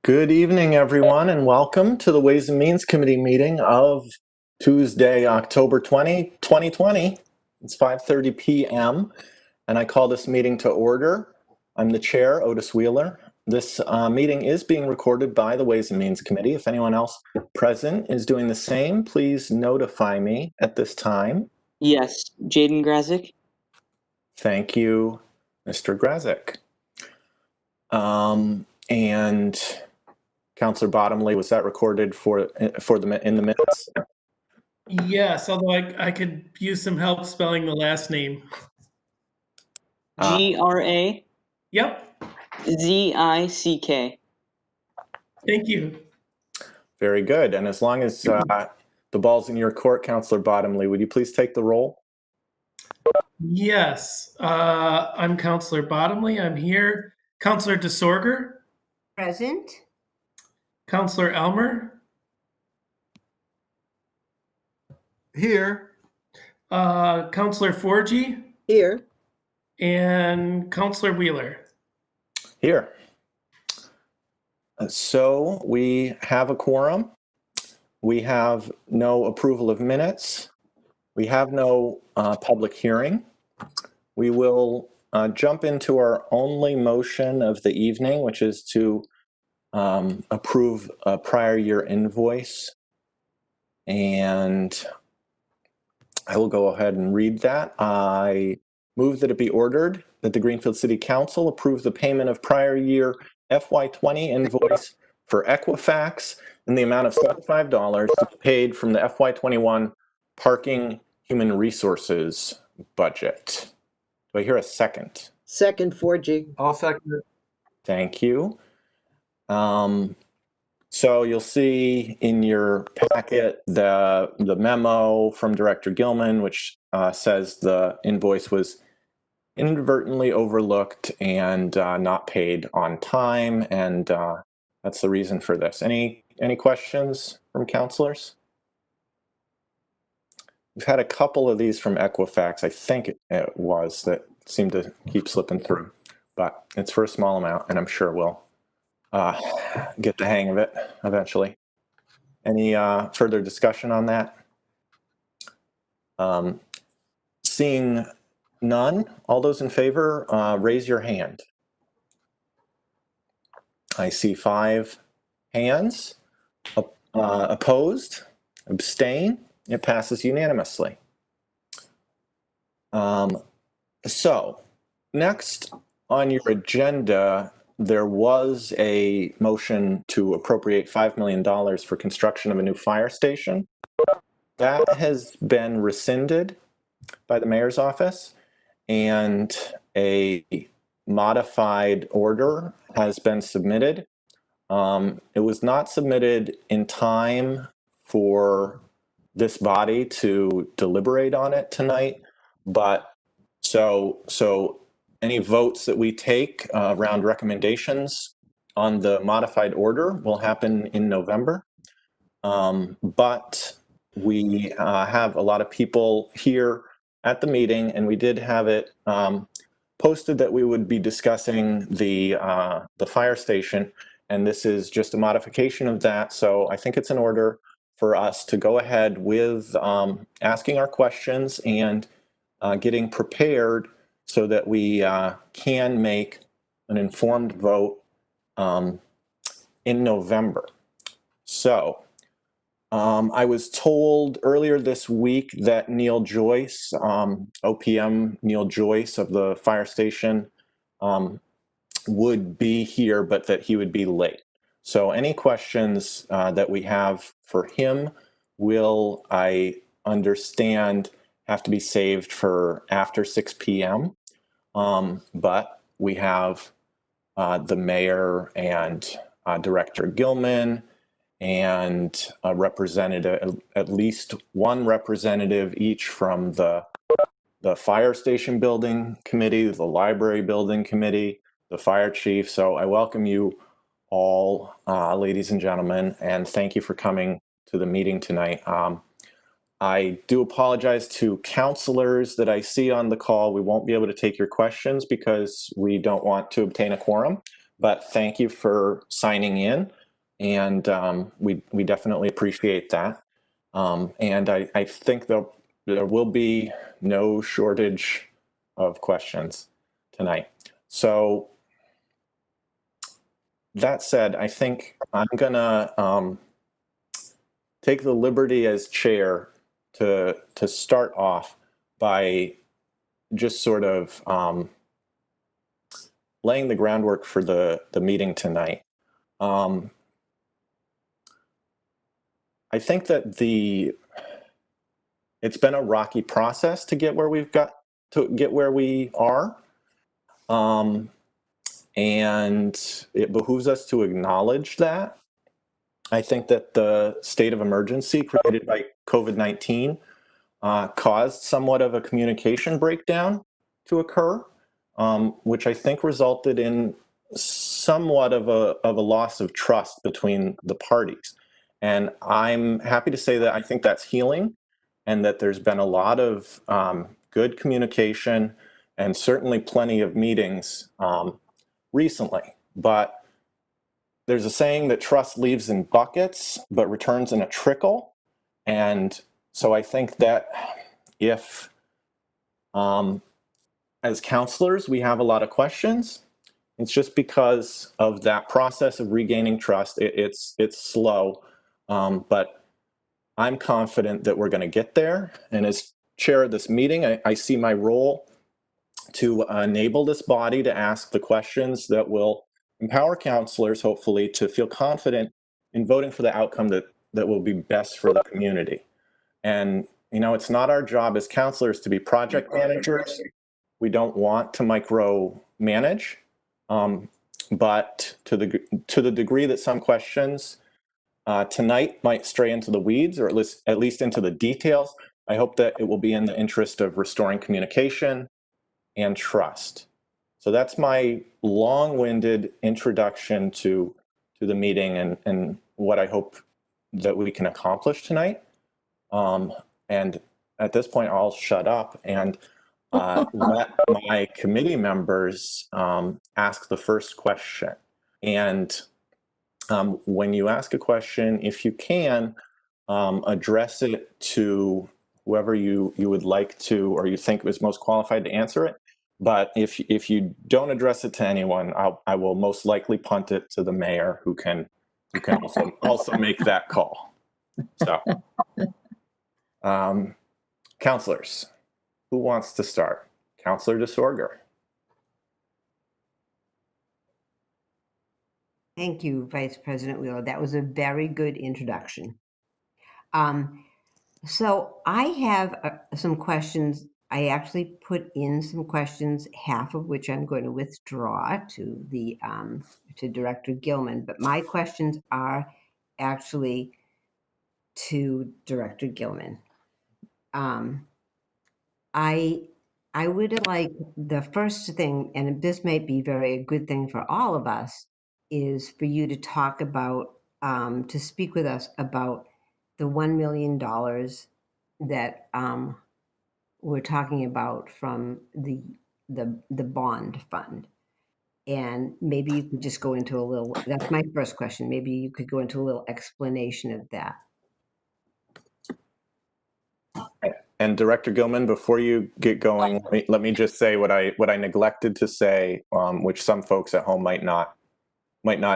Good evening, everyone, and welcome to the Ways and Means Committee meeting of Tuesday, October 20, 2020. It's 5:30 p.m., and I call this meeting to order. I'm the chair, Otis Wheeler. This meeting is being recorded by the Ways and Means Committee. If anyone else present is doing the same, please notify me at this time. Yes, Jaden Grazik. Thank you, Mr. Grazik. And Councillor Bottomley, was that recorded in the minutes? Yes, although I could use some help spelling the last name. Grazik. Yep, thank you. Very good. And as long as the ball's in your court, Councillor Bottomley, would you please take the roll? Yes, I'm Councillor Bottomley. I'm here. Councillor DeSorger, Present. Councillor Elmer, Here. Councillor Forgy, Here. and Councillor Wheeler. Here. So we have a quorum. We have no approval of minutes. We have no public hearing. We will jump into our only motion of the evening, which is to approve a prior year invoice. And I will go ahead and read that. I move that it be ordered that the Greenfield City Council approve the payment of prior year FY20 invoice for Equifax in the amount of $75 to be paid from the FY21 Parking Human Resources budget. Do I hear a second? Second, 4G. I'll second it. Thank you. So you'll see in your packet the memo from Director Gilman, which says the invoice was inadvertently overlooked and not paid on time, and that's the reason for this. Any questions from councilors? We've had a couple of these from Equifax. I think it was that seemed to keep slipping through, but it's for a small amount, and I'm sure we'll get the hang of it eventually. Any further discussion on that? Seeing none, all those in favor, raise your hand. I see 5 hands. Opposed? Abstain? It passes unanimously. So, next on your agenda, there was a motion to appropriate $5 million for construction of a new fire station. That has been rescinded by the mayor's office, and a modified order has been submitted. It was not submitted in time for this body to deliberate on it tonight, but so any votes that we take around recommendations on the modified order will happen in November. But we have a lot of people here at the meeting, and we did have it posted that we would be discussing the fire station, and this is just a modification of that. So I think it's in order for us to go ahead with asking our questions and getting prepared so that we can make an informed vote in November. So I was told earlier this week that Neil Joyce, OPM Neil Joyce of the fire station, would be here, but that he would be late. So any questions that we have for him will, I understand, have to be saved for after 6 p.m. But we have the mayor and Director Gilman and a representative, at least one representative each from the fire station building committee, the library building committee, the fire chief. So I welcome you all, ladies and gentlemen, and thank you for coming to the meeting tonight. I do apologize to counselors that I see on the call. We won't be able to take your questions because we don't want to obtain a quorum, but thank you for signing in, and we definitely appreciate that. And I think there will be no shortage of questions tonight. So that said, I think I'm gonna take the liberty as chair to start off by just sort of laying the groundwork for the meeting tonight. I think that it's been a rocky process to get where we are. And it behooves us to acknowledge that. I think that the state of emergency created by COVID-19 caused somewhat of a communication breakdown to occur, which I think resulted in somewhat of a loss of trust between the parties. And I'm happy to say that I think that's healing, and that there's been a lot of good communication and certainly plenty of meetings recently. But there's a saying that trust leaves in buckets but returns in a trickle. And so I think that if, as counselors, we have a lot of questions, it's just because of that process of regaining trust. It's slow, but I'm confident that we're going to get there. And as chair of this meeting, I see my role to enable this body to ask the questions that will empower counselors, hopefully, to feel confident in voting for the outcome that will be best for the community. And, you know, it's not our job as counselors to be project managers. We don't want to micromanage, but to the degree that some questions tonight might stray into the weeds, or at least into the details, I hope that it will be in the interest of restoring communication and trust. So that's my long-winded introduction to the meeting and what I hope that we can accomplish tonight. And at this point, I'll shut up and let my committee members ask the first question. And when you ask a question, if you can, address it to whoever you would like to, or you think was most qualified to answer it. But if you don't address it to anyone, I will most likely punt it to the mayor, who can also make that call. So, counselors, who wants to start? Counselor DeSorger. Thank you, Vice President Wheeler. That was a very good introduction. So I have some questions. I actually put in some questions, half of which I'm going to withdraw to the to Director Gilman. But my questions are actually to Director Gilman. I would like, the first thing, and this may be a good thing for all of us, is for you to talk about, to speak with us about the $1 million that we're talking about from the bond fund. And maybe you could just go into a little, that's my first question. Maybe you could go into a little explanation of that. And Director Gilman, before you get going, let me just say what I neglected to say, which some folks at home might not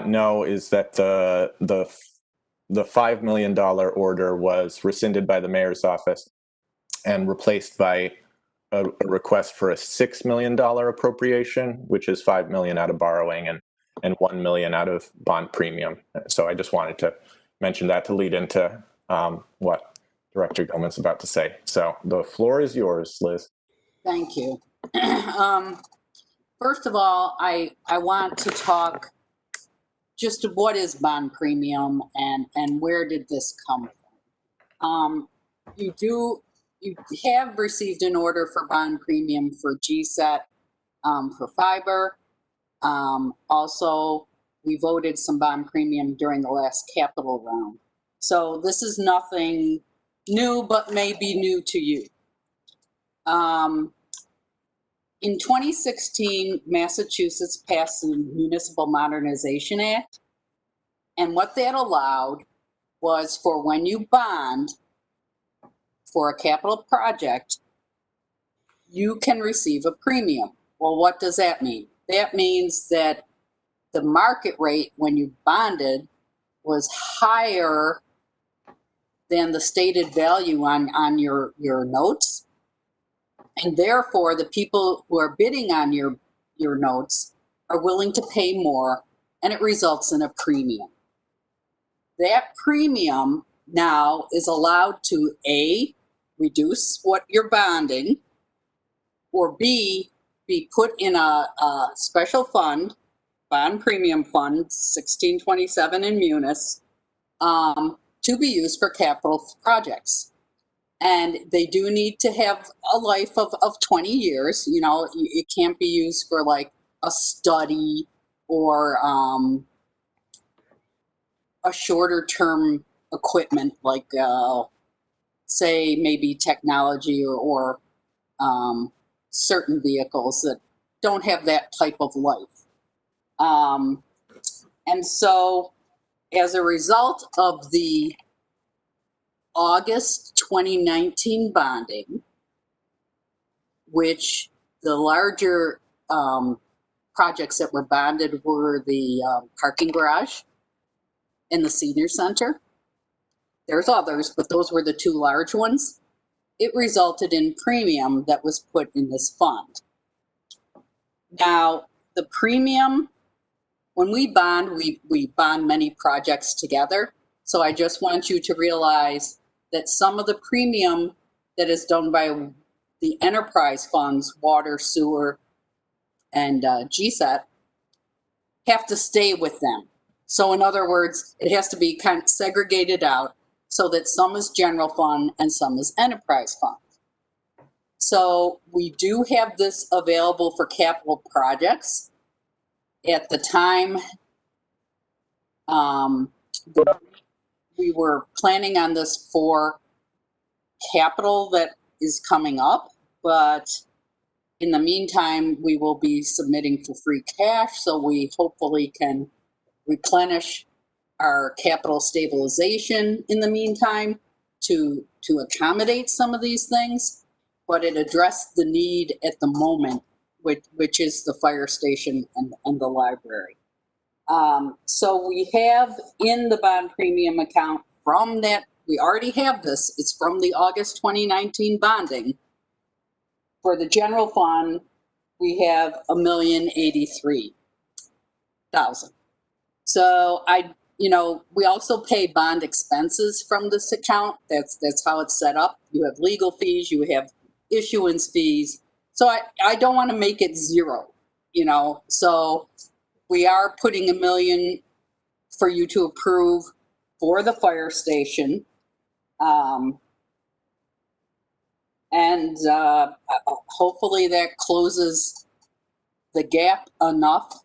know, is that the $5 million order was rescinded by the mayor's office and replaced by a request for a $6 million appropriation, which is $5 million out of borrowing and $1 million out of bond premium. So I just wanted to mention that to lead into what Director Gilman's about to say. So the floor is yours, Liz. Thank you. First of all, I want to talk just what is bond premium and where did this come from. You have received an order for bond premium for GCET for fiber. Also, we voted some bond premium during the last capital round. So this is nothing new, but may be new to you. In 2016, Massachusetts passed the Municipal Modernization Act. And what that allowed was for when you bond for a capital project, you can receive a premium. Well, what does that mean? That means that the market rate when you bonded was higher than the stated value on your notes. And therefore, the people who are bidding on your notes are willing to pay more, and it results in a premium. That premium now is allowed to A, reduce what you're bonding, or B, be put in a special fund, bond premium fund, 1627 in Munis, to be used for capital projects. And they do need to have a life of 20 years. You know, it can't be used for like a study or a shorter term equipment, like say maybe technology or certain vehicles that don't have that type of life. And so as a result of the August 2019 bonding, which the larger projects that were bonded were the parking garage and the senior center. There's others, but those were the two large ones. It resulted in premium that was put in this fund. Now, the premium, when we bond, we bond many projects together. So I just want you to realize that some of the premium that is done by the enterprise funds, water, sewer, and GCET, have to stay with them. So in other words, it has to be kind of segregated out so that some is general fund and some is enterprise fund. So we do have this available for capital projects. At the time, we were planning on this for capital that is coming up, but in the meantime, we will be submitting for free cash, so we hopefully can replenish our capital stabilization in the meantime to accommodate some of these things, but it addressed the need at the moment, which is the fire station and the library. So we have in the bond premium account from that, we already have this, it's from the August 2019 bonding. For the general fund, we have $1,083,000. So we also pay bond expenses from this account. That's how it's set up. You have legal fees, you have issuance fees. So I don't want to make it zero, so we are putting $1 million for you to approve for the fire station. Hopefully that closes the gap enough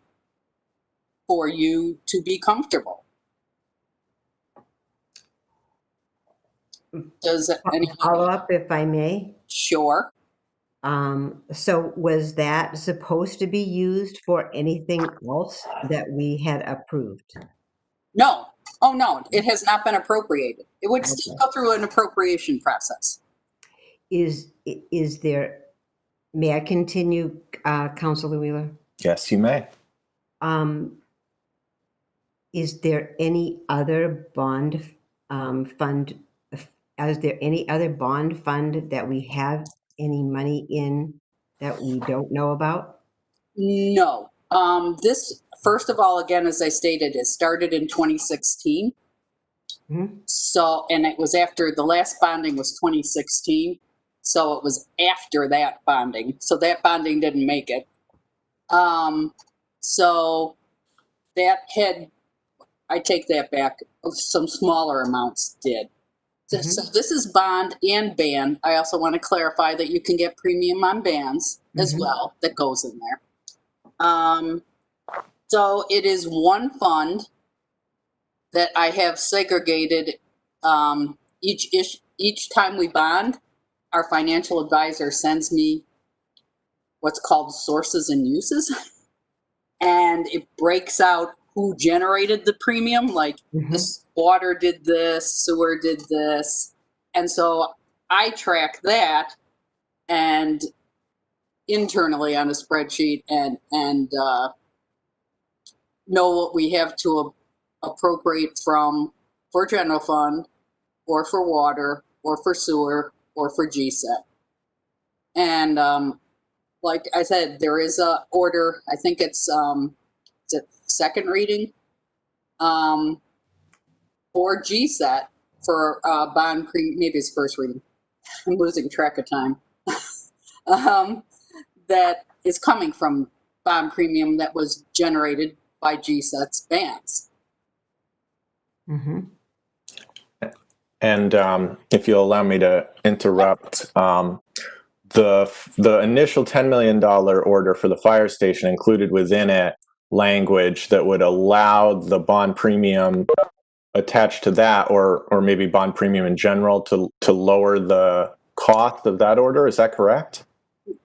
for you to be comfortable. Does anyone Follow up, if I may? Sure. So was that supposed to be used for anything else that we had approved? No. Oh, no, it has not been appropriated. It would still go through an appropriation process. Is there, may I continue, Councilor Wheeler? Yes, you may. Is there any other bond fund? Is there any other bond fund that we have any money in that we don't know about? No. This, first of all, again, as I stated, it started in 2016. Mhm. So, and it was after the last bonding was 2016. So it was after that bonding. So that bonding didn't make it. So that had, I take that back, some smaller amounts did. So this is bond and ban. I also want to clarify that you can get premium on bans as well that goes in there. So it is one fund that I have segregated. Each time we bond, our financial advisor sends me what's called sources and uses. And it breaks out who generated the premium, like this water did this, sewer did this. And so I track that and internally on a spreadsheet and know what we have to appropriate from for general fund or for water or for sewer or for GCET. And like I said, there is a order, I think it's second reading for GCET for bond premium, maybe it's first reading. I'm losing track of time. That is coming from bond premium that was generated by GCET's bands. And if you'll allow me to interrupt, the initial $10 million order for the fire station included within it language that would allow the bond premium attached to that, or maybe bond premium in general, to lower the cost of that order. Is that correct?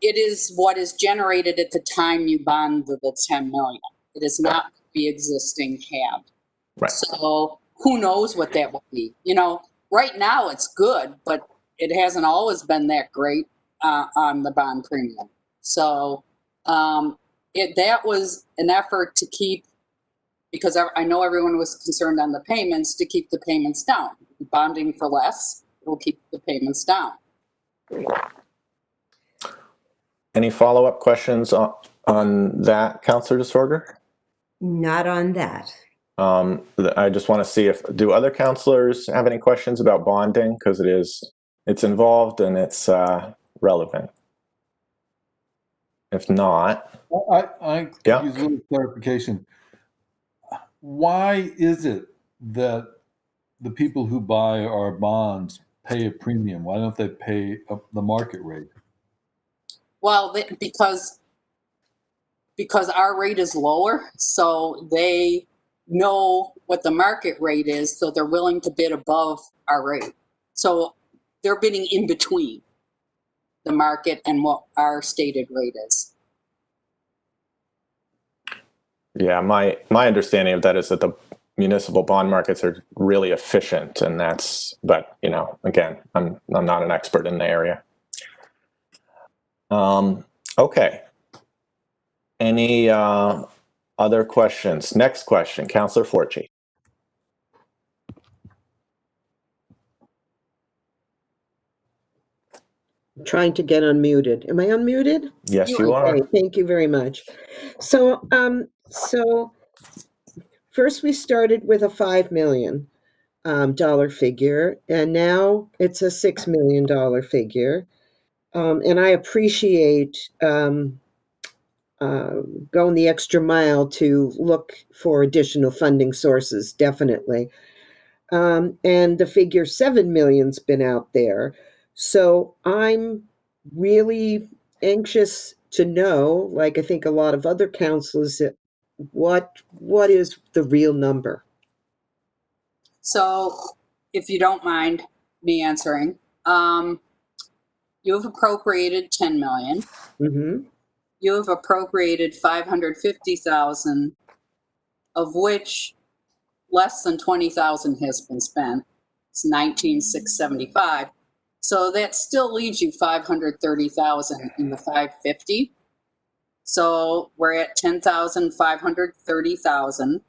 It is what is generated at the time you bond the 10 million. It is not the existing HAB. Right. So who knows what that will be? You know, right now it's good, but it hasn't always been that great on the bond premium. So that was an effort to keep, because I know everyone was concerned on the payments, to keep the payments down. Bonding for less will keep the payments down. Any follow-up questions on that, Councilor DeSorger? Not on that. I just want to see do other councilors have any questions about bonding, because it's involved and it's relevant. If not, I Yeah. use a little clarification. Why is it that the people who buy our bonds pay a premium? Why don't they pay the market rate? Well, because our rate is lower, so they know what the market rate is, so they're willing to bid above our rate. So they're bidding in between the market and what our stated rate is. yeah, my understanding of that is that the municipal bond markets are really efficient, and but again, I'm not an expert in the area. Okay. Any other questions? Next question, Councilor Forchi. Trying to get unmuted. Am I unmuted? Yes, you are. Okay, thank you very much. So first we started with a $5 million dollar figure, and now it's a $6 million figure. And I appreciate going the extra mile to look for additional funding sources, definitely. And the figure 7 million's been out there. So I'm really anxious to know, like I think a lot of other councilors, what is the real number? So if you don't mind me answering, you have appropriated 10 million. Mm-hmm. You have appropriated 550,000, of which less than 20,000 has been spent. It's 19,675. So that still leaves you 530,000 in the 550. So we're at 10,530,000,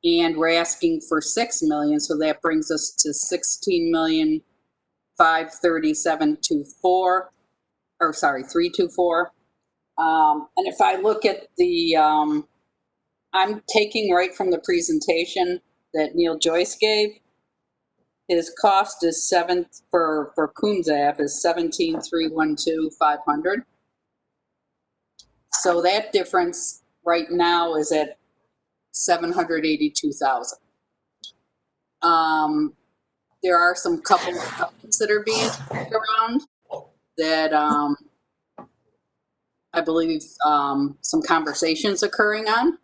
and we're asking for 6 million. So that brings us to 16,537,324. And if I look at the, I'm taking right from the presentation that Neil Joyce gave. His cost is for Coombs Ave is 17,312,500. So that difference right now is at 782,000. There are some couple of companies that are being around that I believe some conversations occurring on.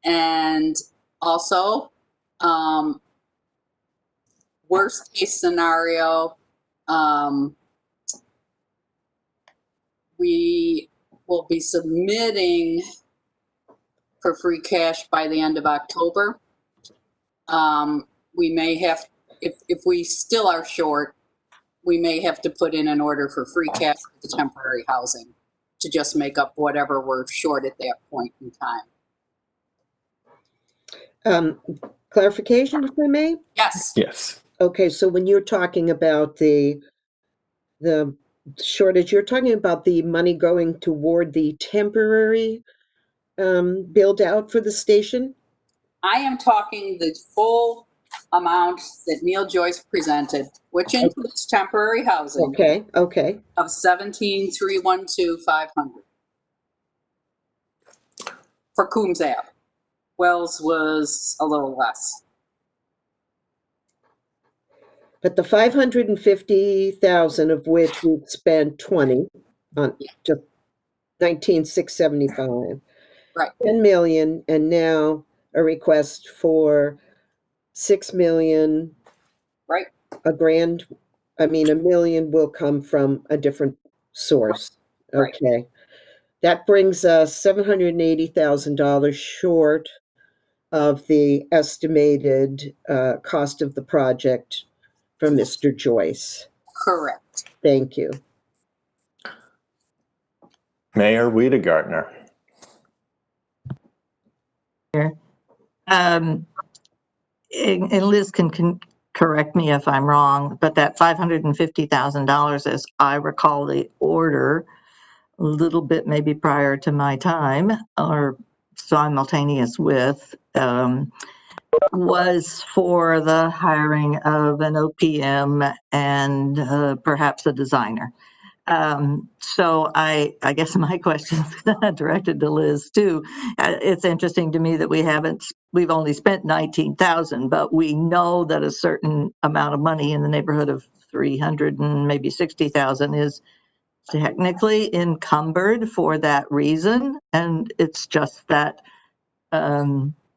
And also, worst case scenario, we will be submitting for free cash by the end of October. We may have, if we still are short, we may have to put in an order for free cash for the temporary housing to just make up whatever we're short at that point in time. Clarification, if I may? Yes, Yes. Okay, so when you're talking about the shortage, you're talking about the money going toward the temporary build out for the station? I am talking the full amount that Neil Joyce presented, which includes temporary housing Okay, okay. of $17,312,500 for Coombs Ave. Wells was a little less. But the 550,000 of which we've spent 20 on just 19,675. Right. 10 million, and now a request for 6 million. Right. A grand, I mean, $1 million will come from a different source. Right. Okay. That brings us $780,000 short of the estimated cost of the project from Mr. Joyce. Correct. Thank you. Mayor Wiedegartner. And Liz can correct me if I'm wrong, but that $550,000, as I recall the order, a little bit maybe prior to my time or simultaneous with, was for the hiring of an OPM and perhaps a designer. So I guess my question directed to Liz too. It's interesting to me that we've only spent 19,000, but we know that a certain amount of money in the neighborhood of 300 and maybe 60,000 is technically encumbered for that reason. And it's just that,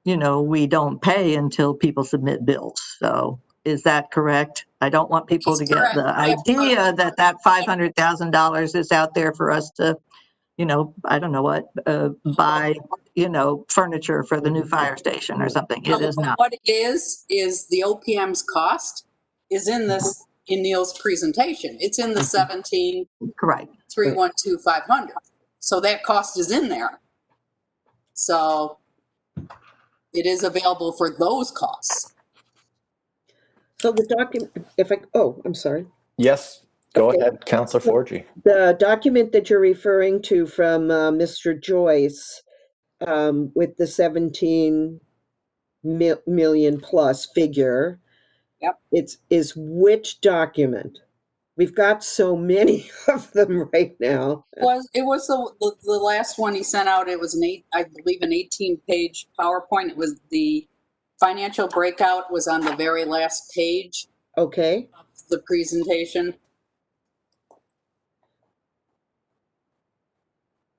we don't pay until people submit bills. So is that correct? I don't want people to get the idea that $500,000 is out there for us to, I don't know what, buy, furniture for the new fire station or something. It is not. What it is the OPM's cost is in Neil's presentation. It's in the 17. Correct. 312,500. So that cost is in there. So it is available for those costs. So the document, I'm sorry. Yes, go Okay. ahead, Councilor Forgy. The document that you're referring to from Mr. Joyce with the 17 million plus figure. Yep. Is which document? We've got so many of them right now. It was the last one he sent out. It was I believe an 18-page PowerPoint. It was the financial breakout was on the very last page. Okay. Of the presentation.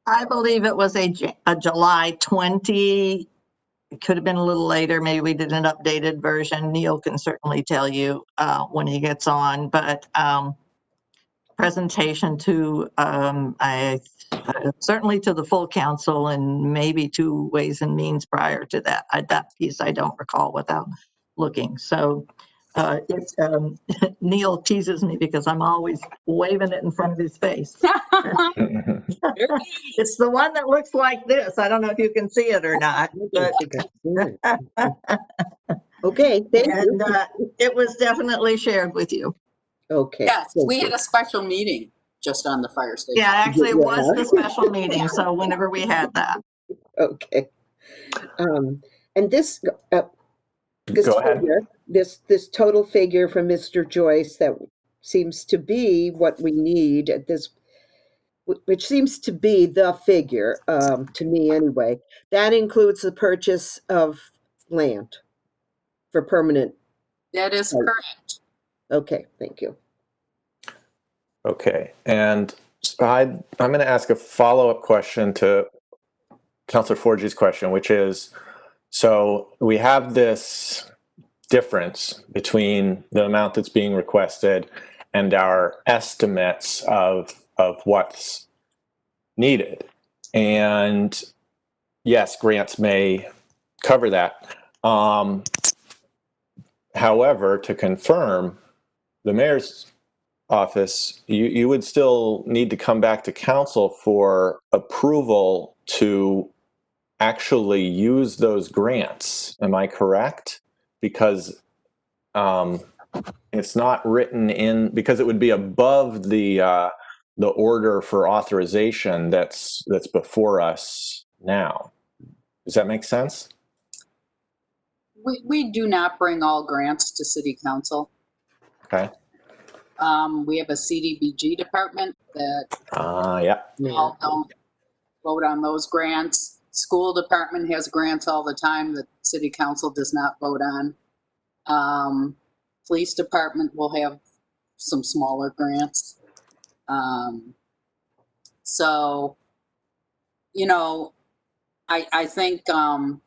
I believe it was a July 20. It could have been a little later. Maybe we did an updated version. Neil can certainly tell you when he gets on, but presentation to certainly to the full council and maybe to Ways and Means prior to that. That piece I don't recall without looking. So it's Neil teases me because I'm always waving it in front of his face. It's the one that looks like this. I don't know if you can see it or not. But okay, thank you. It was definitely shared with you. Okay. Yes, we had a special meeting just on the fire station. Yeah, actually, it was the special meeting. So whenever we had that. Okay. And this Go ahead. figure, this total figure from Mr. Joyce that seems to be what we need at this, which seems to be the figure to me anyway. That includes the purchase of land for permanent. That is correct. Okay, thank you. Okay, and I'm going to ask a follow-up question to Councilor Forgy's question, which is, so we have this difference between the amount that's being requested and our estimates of what's needed. And yes, grants may cover that. However, to confirm, the mayor's office, you would still need to come back to council for approval to actually use those grants. Am I correct? Because it's not written in, because it would be above the order for authorization that's before us now. Does that make sense? We do not bring all grants to city council. Okay. We have a CDBG department that Yeah. all don't vote on those grants. School department has grants all the time that city council does not vote on. Police department will have some smaller grants. So, you know, I think, and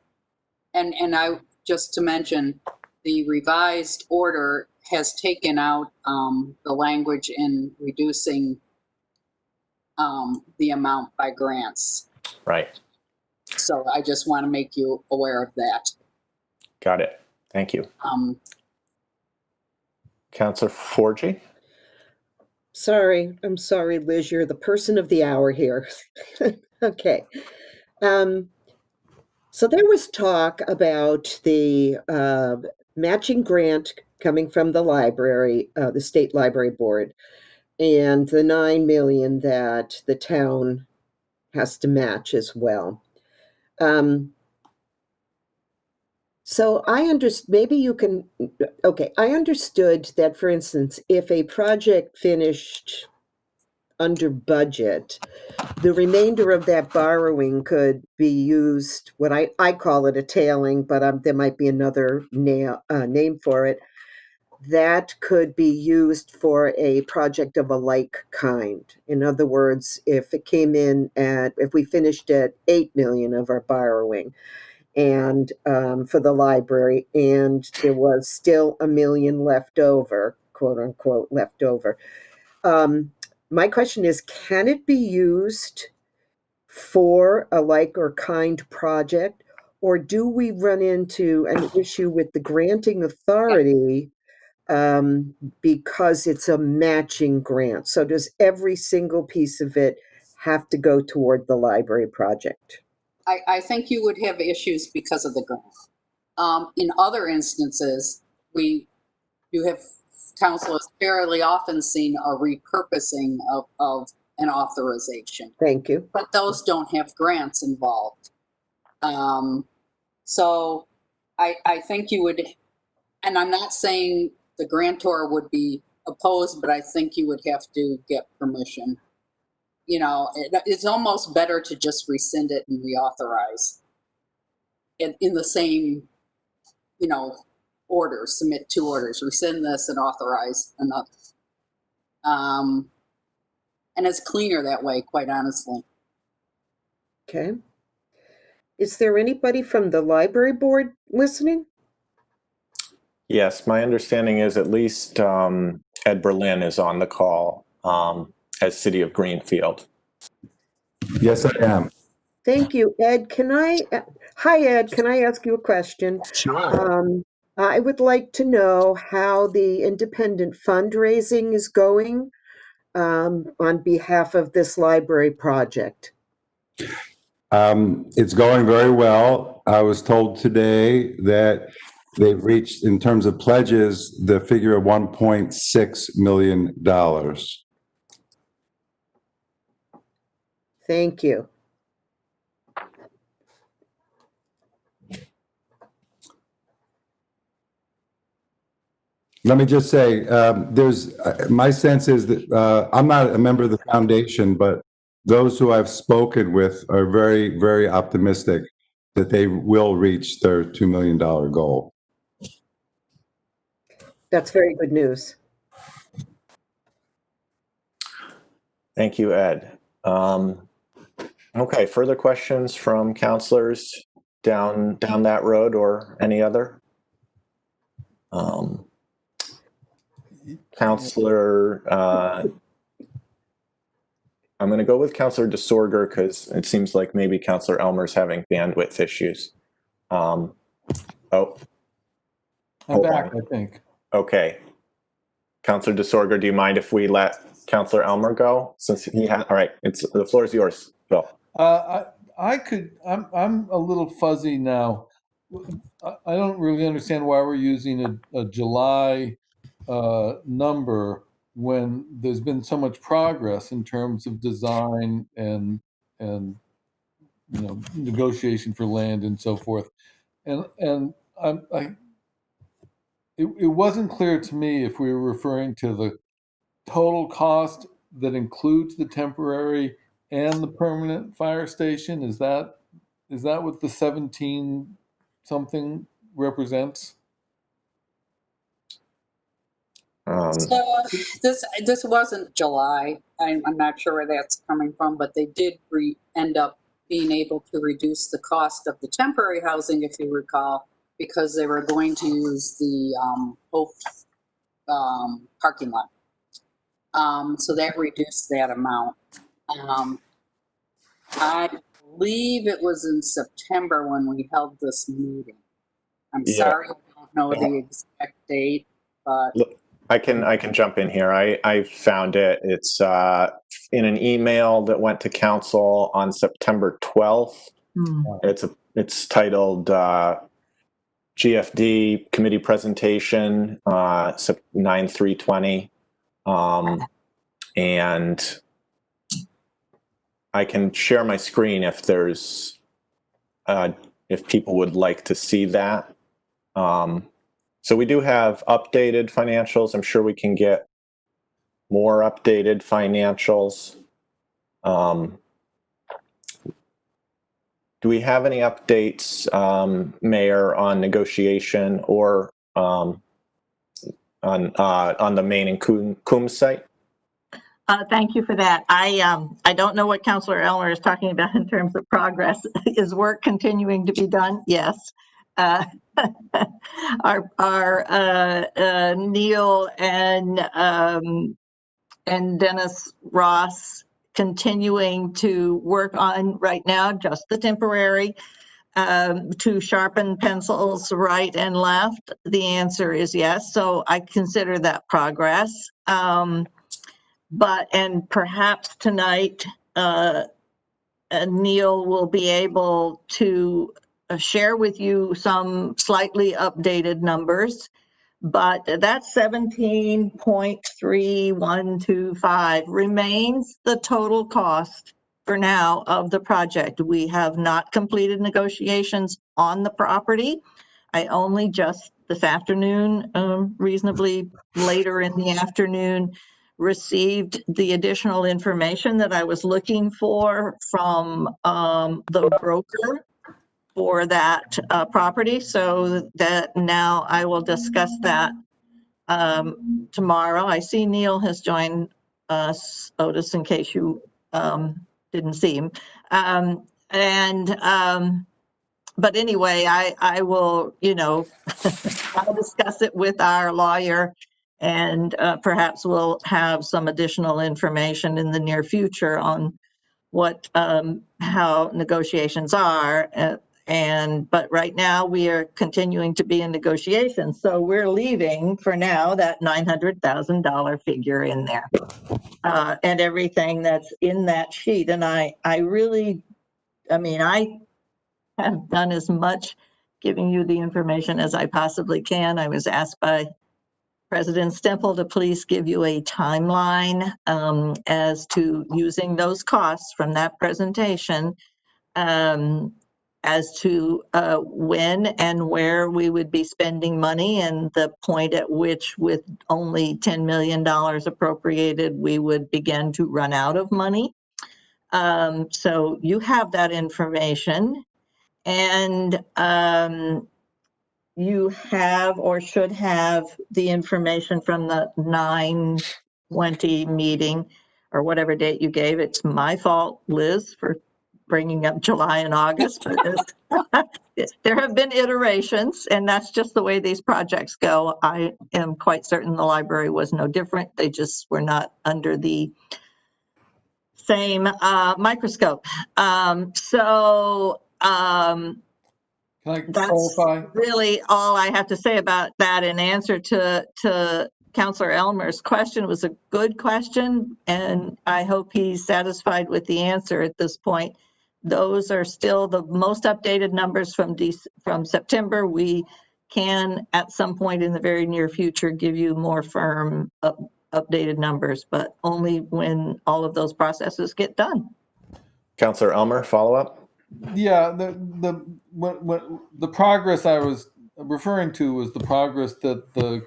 I, just to mention, the revised order has taken out the language in reducing the amount by grants. Right. So I just want to make you aware of that. Got it. Thank you. Councilor Forgy? Sorry, I'm sorry, Liz, you're the person of the hour here. Okay. So there was talk about the matching grant coming from the library, the State Library Board, and the 9 million that the town has to match as well. So I understand, maybe you can, okay, I understood that, for instance, if a project finished under budget, the remainder of that borrowing could be used, what I call it a tailing, but there might be another name for it, that could be used for a project of a like kind. In other words, if it came in if we finished at 8 million of our borrowing, and for the library, and there was still 1 million left over, quote unquote, left over. My question is, can it be used for a like or kind project, or do we run into an issue with the granting authority because it's a matching grant? So does every single piece of it have to go toward the library project? I think you would have issues because of the grant. In other instances, you have council has fairly often seen a repurposing of an authorization. Thank you. But those don't have grants involved. So I think you would, and I'm not saying the grantor would be opposed, but I think you would have to get permission. You know, it's almost better to just rescind it and reauthorize in the same, you know, order, submit 2 orders, rescind this and authorize another. And it's cleaner that way, quite honestly. Okay. Is there anybody from the library board listening? Yes, my understanding is at least Ed Berlin is on the call as City of Greenfield. Yes, I am. Thank you, Ed. Hi, Ed, can I ask you a question? Sure. I would like to know how the independent fundraising is going on behalf of this library project. It's going very well. I was told today that they've reached, in terms of pledges, the figure of $1.6 million. Thank you. Let me just say, my sense is that I'm not a member of the foundation, but those who I've spoken with are very, very optimistic that they will reach their $2 million goal. That's very good news. Thank you, Ed. Okay, further questions from councilors down that road or any other? Councilor, I'm going to go with Counselor DeSorger because it seems like maybe Counselor Elmer's having bandwidth issues. Oh, I'm hold back, on. I think. Okay. Counselor DeSorger, do you mind if we let Counselor Elmer go? Since he had, all right, the floor is yours, Bill. I'm a little fuzzy now. I don't really understand why we're using a July number when there's been so much progress in terms of design and negotiation for land and so forth. And it wasn't clear to me if we were referring to the total cost that includes the temporary and the permanent fire station. Is that what the 17 something represents? So this wasn't July. I'm not sure where that's coming from, but they did end up being able to reduce the cost of the temporary housing, if you recall, because they were going to use the Hope parking lot. So that reduced that amount. I believe it was in September when we held this meeting. I'm sorry, I don't know the exact date, but Look, I can jump in here. I found it. It's in an email that went to council on September 12th. It's titled GFD committee presentation 9/3/20, and I can share my screen if there's if people would like to see that. So we do have updated financials. I'm sure we can get more updated financials. Do we have any updates, Mayor, on negotiation or on the Maine and Coombs site? Thank you for that. I don't know what Councilor Elmer is talking about in terms of progress. Is work continuing to be done? Yes. Our Neil and Dennis Ross continuing to work on right now, just the temporary, to sharpen pencils right and left. The answer is yes. So I consider that progress. And perhaps tonight, Neil will be able to share with you some slightly updated numbers, but that 17.3125 remains the total cost for now of the project. We have not completed negotiations on the property. I only just this afternoon, reasonably later in the afternoon, received the additional information that I was looking for from the broker for that property. So that now I will discuss that tomorrow. I see Neil has joined us, Otis, in case you didn't see him. But anyway, I will, I'll discuss it with our lawyer, and perhaps we'll have some additional information in the near future on what, how negotiations are. But right now we are continuing to be in negotiations. So we're leaving for now that $900,000 figure in there, and everything that's in that sheet. And I have done as much giving you the information as I possibly can. I was asked by President Stemple to please give you a timeline as to using those costs from that presentation as to when and where we would be spending money, and the point at which, with only $10 million appropriated, we would begin to run out of money. So you have that information. And you have or should have the information from the 9/20 meeting or whatever date you gave. It's my fault, Liz, for bringing up July and August. But there have been iterations, and that's just the way these projects go. I am quite certain the library was no different. They just were not under the same microscope. Can I That's clarify? really all I have to say about that in answer to Counselor Elmer's question. It was a good question, and I hope he's satisfied with the answer at this point. Those are still the most updated numbers from September. We can, at some point in the very near future, give you more firm updated numbers, but only when all of those processes get done. Counselor Elmer, follow up? Yeah, the progress I was referring to was the progress that the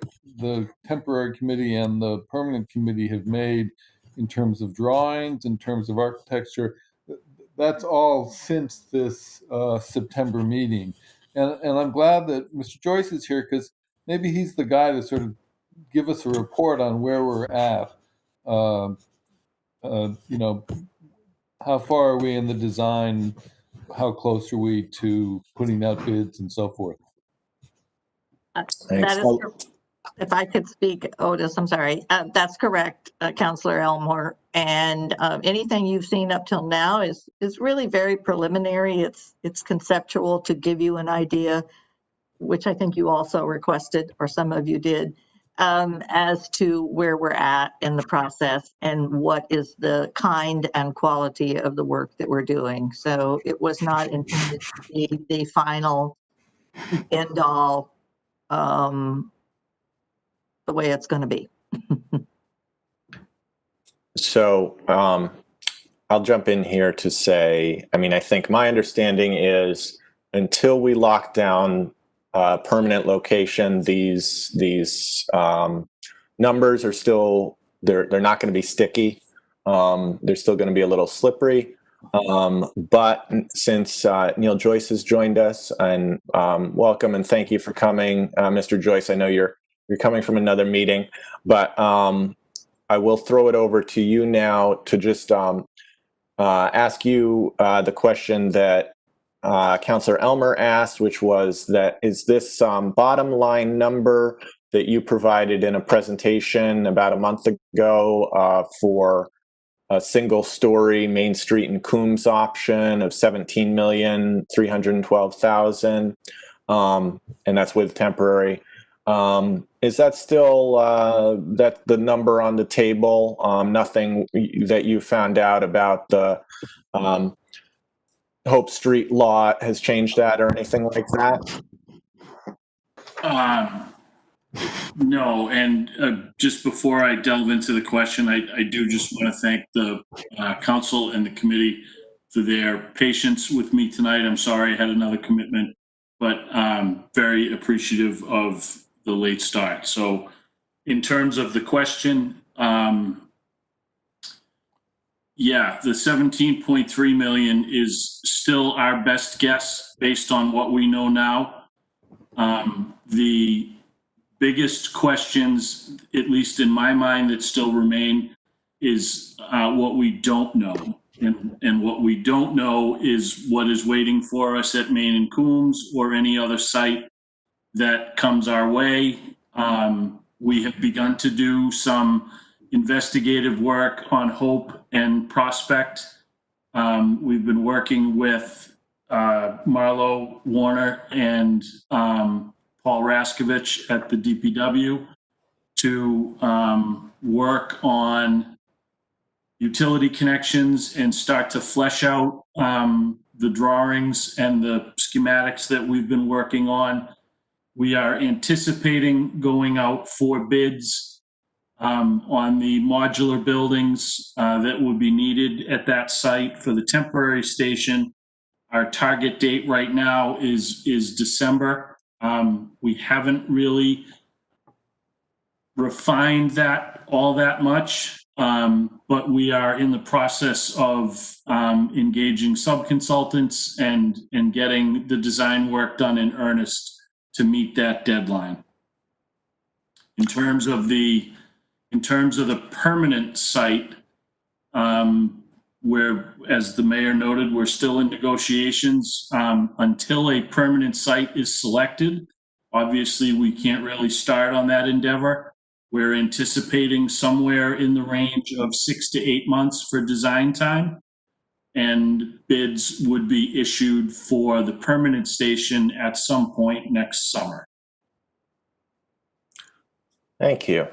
temporary committee and the permanent committee have made in terms of drawings, in terms of architecture. That's all since this September meeting, and I'm glad that Mr. Joyce is here, because maybe he's the guy to sort of give us a report on where we're at. You know, how far are we in the design? How close are we to putting out bids and so forth? That is, if I could speak, Otis, I'm sorry. That's correct, Counselor Elmore. And anything you've seen up till now is really very preliminary. It's conceptual to give you an idea, which I think you also requested, or some of you did, as to where we're at in the process and what is the kind and quality of the work that we're doing. So it was not intended to be the final end all, the way it's going to be. So I'll jump in here to say, I mean, I think my understanding is until we lock down permanent location, these numbers are still, they're not going to be sticky. They're still going to be a little slippery. But since Neil Joyce has joined us, and welcome and thank you for coming, Mr. Joyce. I know you're coming from another meeting, but I will throw it over to you now to just ask you the question that Counselor Elmer asked, which was that is this bottom line number that you provided in a presentation about a month ago for a single story Main Street and Coombs option of $17,312,000, and that's with temporary. Is that still that the number on the table? Nothing that you found out about the Hope Street lot has changed that or anything like that? No, and just before I delve into the question, I do just want to thank the council and the committee for their patience with me tonight. I'm sorry I had another commitment, but very appreciative of the late start. So in terms of the question, yeah, the 17.3 million is still our best guess based on what we know now. The biggest questions, at least in my mind, that still remain is what we don't know. And what we don't know is what is waiting for us at Main and Coombs or any other site that comes our way. We have begun to do some investigative work on Hope and Prospect. We've been working with Marlo Warner and Paul Raskovich at the DPW to work on utility connections and start to flesh out the drawings and the schematics that we've been working on. We are anticipating going out for bids on the modular buildings that would be needed at that site for the temporary station. Our target date right now is December. We haven't really refined that all that much, but we are in the process of engaging subconsultants and getting the design work done in earnest to meet that deadline. In terms of the permanent site, where, as the mayor noted, we're still in negotiations until a permanent site is selected. Obviously, we can't really start on that endeavor. We're anticipating somewhere in the range of 6 to 8 months for design time. And bids would be issued for the permanent station at some point next summer. Thank you.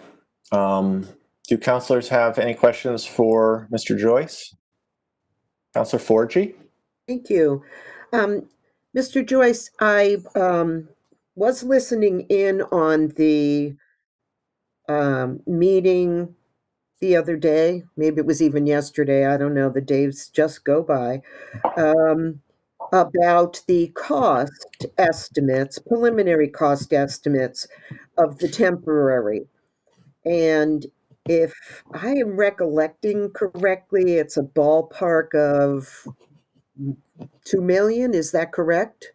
Do councilors have any questions for Mr. Joyce? Councilor Forgy? Thank you. Mr. Joyce, I was listening in on the meeting the other day. Maybe it was even yesterday. I don't know. The days just go by. About the cost estimates, preliminary cost estimates of the temporary. And if I am recollecting correctly, it's a ballpark of 2 million. Is that correct?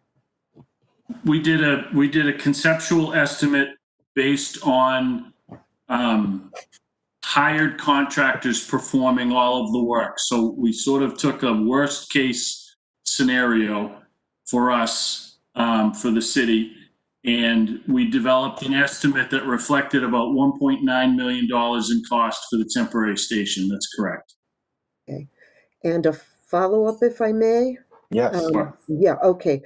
We did a conceptual estimate based on hired contractors performing all of the work. So we sort of took a worst case scenario for us, for the city, and we developed an estimate that reflected about $1.9 million in cost for the temporary station. That's correct. Okay. And a follow-up, if I may? Yes. Yeah, okay.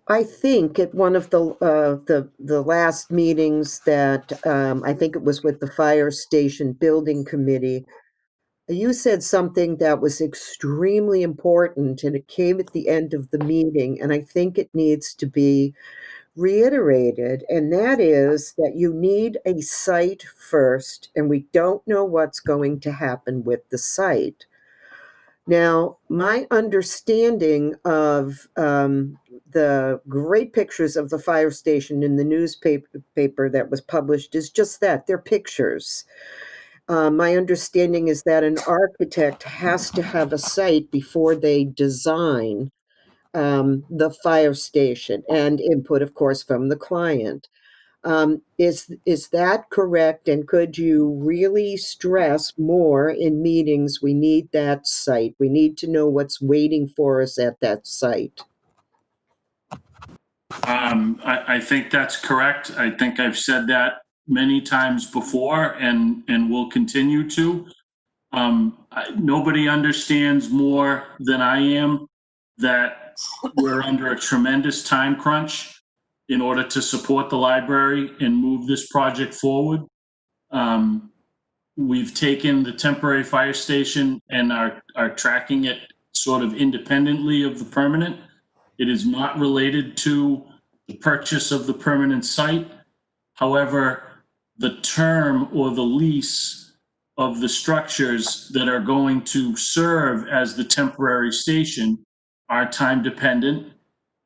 I think at one of the last meetings that I think it was with the fire station building committee, you said something that was extremely important, and it came at the end of the meeting, and I think it needs to be reiterated, and that is that you need a site first, and we don't know what's going to happen with the site. Now, my understanding of the great pictures of the fire station in the newspaper that was published is just that, they're pictures. My understanding is that an architect has to have a site before they design the fire station, and input, of course, from the client. Is that correct? And could you really stress more in meetings, we need that site. We need to know what's waiting for us at that site. I think that's correct. I think I've said that many times before and will continue to. Nobody understands more than I am that we're under a tremendous time crunch in order to support the library and move this project forward. We've taken the temporary fire station and are tracking it sort of independently of the permanent. It is not related to the purchase of the permanent site. However, the term or the lease of the structures that are going to serve as the temporary station are time dependent.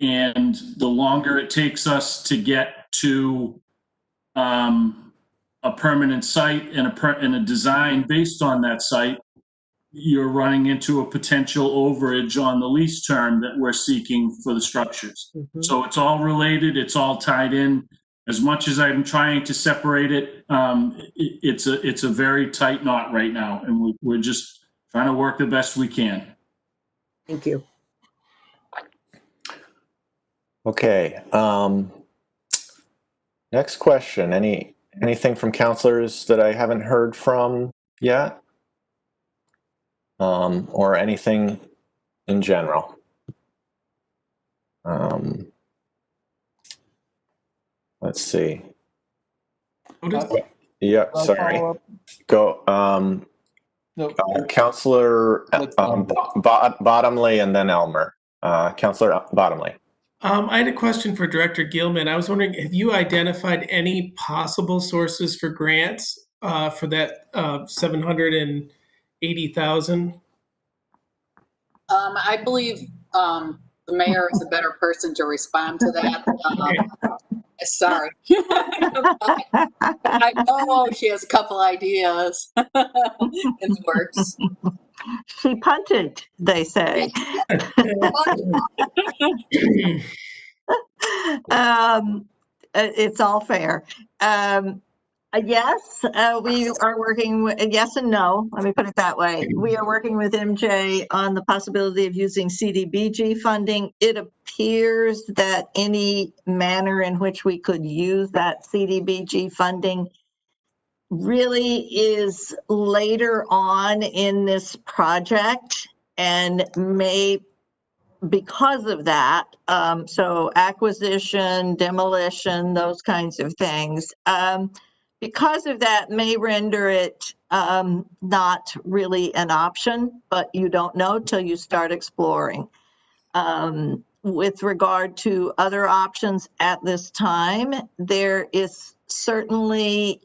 And the longer it takes us to get to a permanent site and a design based on that site, you're running into a potential overage on the lease term that we're seeking for the structures. Mm-hmm. So it's all related, it's all tied in. As much as I'm trying to separate it, it's a very tight knot right now, and we're just trying to work the best we can. Thank you. Okay. Next question. Anything from counselors that I haven't heard from yet? Or anything in general? Let's see. Yeah, sorry. Go. No. Counselor Bottomley and then Elmer. Counselor Bottomley. I had a question for Director Gilman. I was wondering, have you identified any possible sources for grants for that $780,000? I believe the mayor is a better person to respond to that. Sorry. I know she has a couple ideas in the works. She punted, they say. It's all fair. Yes, we are working with, yes and no, let me put it that way. We are working with MJ on the possibility of using CDBG funding. It appears that any manner in which we could use that CDBG funding really is later on in this project and may, because of that, so acquisition, demolition, those kinds of things, because of that may render it not really an option, but you don't know till you start exploring. With regard to other options at this time, there is certainly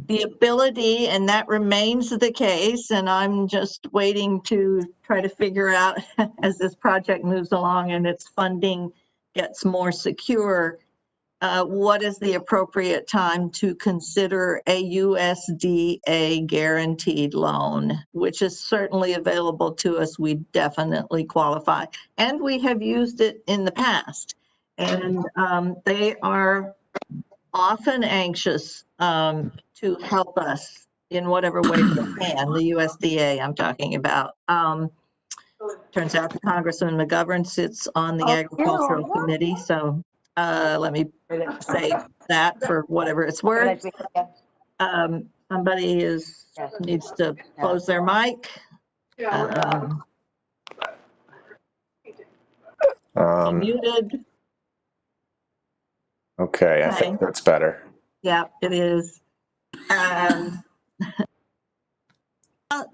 the ability, and that remains the case, and I'm just waiting to try to figure out as this project moves along and its funding gets more secure, what is the appropriate time to consider a USDA guaranteed loan, which is certainly available to us. We definitely qualify, and we have used it in the past, and they are often anxious to help us in whatever way they can, the USDA I'm talking about. Turns out the Congressman McGovern sits on the Agricultural Committee, so let me say that for whatever it's worth. Somebody needs to close their mic. Muted. Okay, I think that's better. Yeah, it is.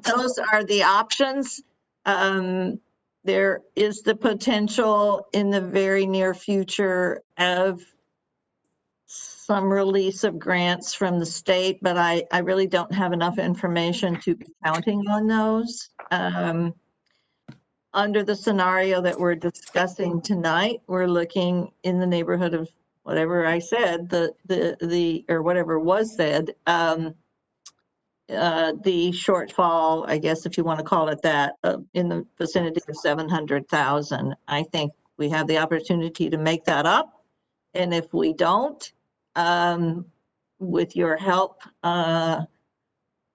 Those are the options. There is the potential in the very near future of some release of grants from the state, but I really don't have enough information to be counting on those. Under the scenario that we're discussing tonight, we're looking in the neighborhood of whatever I said, or whatever was said, the shortfall, I guess, if you want to call it that, in the vicinity of 700,000. I think we have the opportunity to make that up. And if we don't, with your help,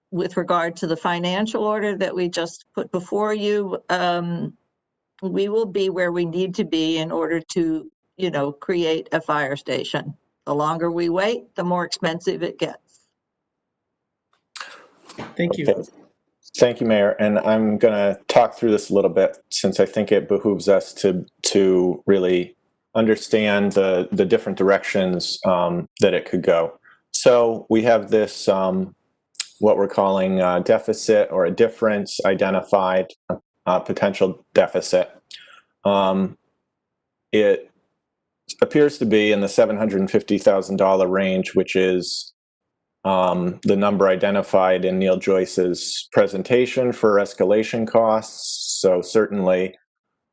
with regard to the financial order that we just put before you, we will be where we need to be in order to, create a fire station. The longer we wait, the more expensive it gets. Thank you. Okay. Thank you, Mayor. And I'm going to talk through this a little bit since I think it behooves us to really understand the different directions that it could go. So we have this, what we're calling a deficit or a difference identified, potential deficit. It appears to be in the $750,000 range, which is the number identified in Neil Joyce's presentation for escalation costs. So certainly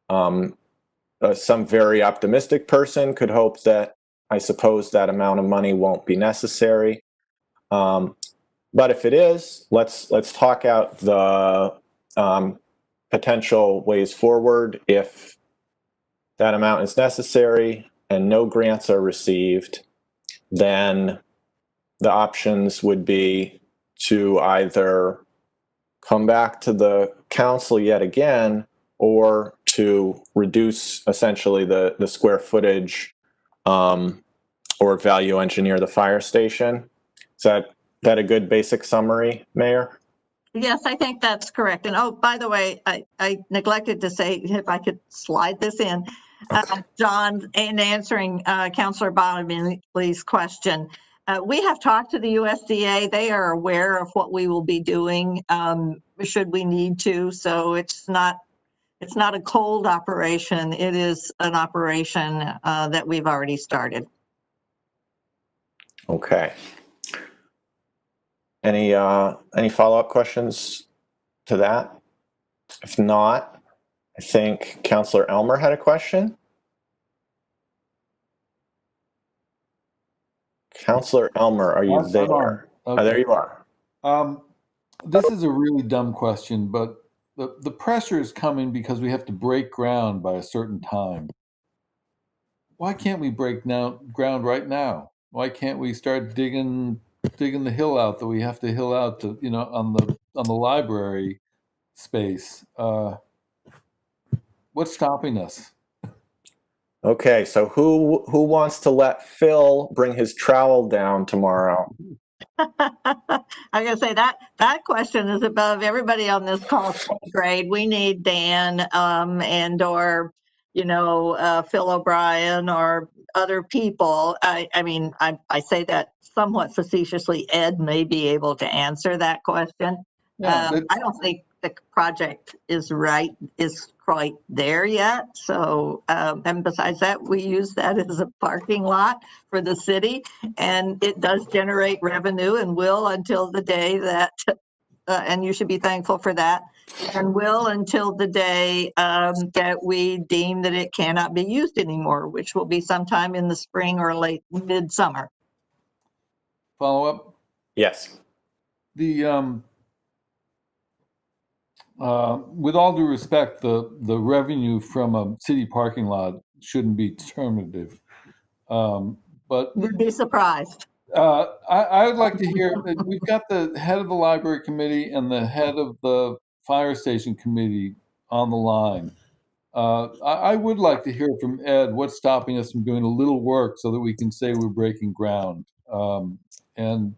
some very optimistic person could hope that, I suppose, that amount of money won't be necessary. But if it is, let's talk out the potential ways forward. If that amount is necessary and no grants are received, then the options would be to either come back to the council yet again or to reduce essentially the square footage or value engineer the fire station. Is that a good basic summary, Mayor? Yes, I think that's correct. And oh, by the way, I neglected to say, if I could slide this in, John, in answering Councilor Bonneville's question, we have talked to the USDA. They are aware of what we will be doing should we need to. So it's not a cold operation. It is an operation that we've already started. Okay. Any follow-up questions to that? If not, I think Councilor Elmer had a question. Councilor Elmer, are you there? Okay. Oh, there you are. This is a really dumb question, but the pressure is coming because we have to break ground by a certain time. Why can't we break ground right now? why can't we start digging the hill out that we have to hill out to, you know, on the library space? What's stopping us? Okay, so who wants to let Phil bring his trowel down tomorrow? I'm gonna say that question is above everybody on this call's pay grade. We need Dan and or Phil O'Brien or other people. I mean I say that somewhat facetiously. Ed may be able to answer that question. Yeah, I don't think the project is quite there yet. So and besides that, we use that as a parking lot for the city, and it does generate revenue and will until the day that, and you should be thankful for that, and will until the day that we deem that it cannot be used anymore, which will be sometime in the spring or late midsummer. follow up. Yes. The with all due respect, the revenue from a city parking lot shouldn't be determinative. But You'd be surprised. I would like to hear, we've got the head of the library committee and the head of the fire station committee on the line. I would like to hear from Ed what's stopping us from doing a little work so that we can say we're breaking ground. And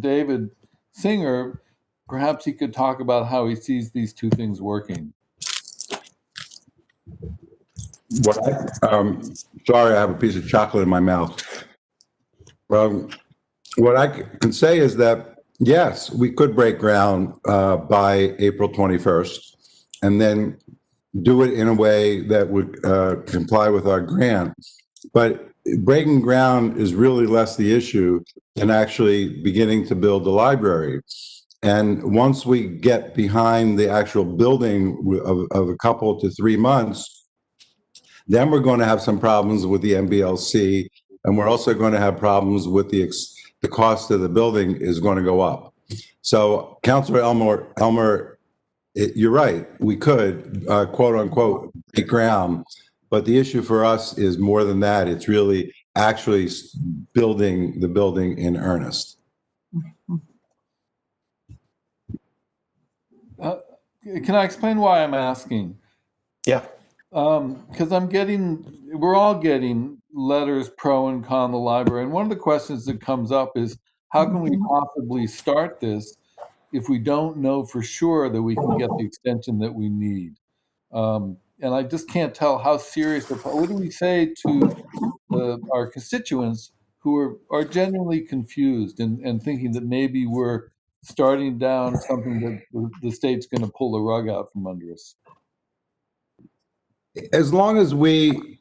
David Singer, perhaps he could talk about how he sees these two things working. Sorry, I have a piece of chocolate in my mouth. What I can say is that, yes, we could break ground by April 21st and then do it in a way that would comply with our grant. But breaking ground is really less the issue than actually beginning to build the library. And once we get behind the actual building of a couple to 3 months, then we're going to have some problems with the MBLC, and we're also going to have problems with the cost of the building is going to go up. So, Councilor Elmer, you're right. We could, quote unquote, break ground, but the issue for us is more than that. It's really actually building the building in earnest. Can I explain why I'm asking? Yeah. Because we're all getting letters pro and con the library. And one of the questions that comes up is, how can we possibly start this if we don't know for sure that we can get the extension that we need? And I just can't tell how serious, what do we say to our constituents who are genuinely confused and thinking that maybe we're starting down something that the state's going to pull the rug out from under us? As long as we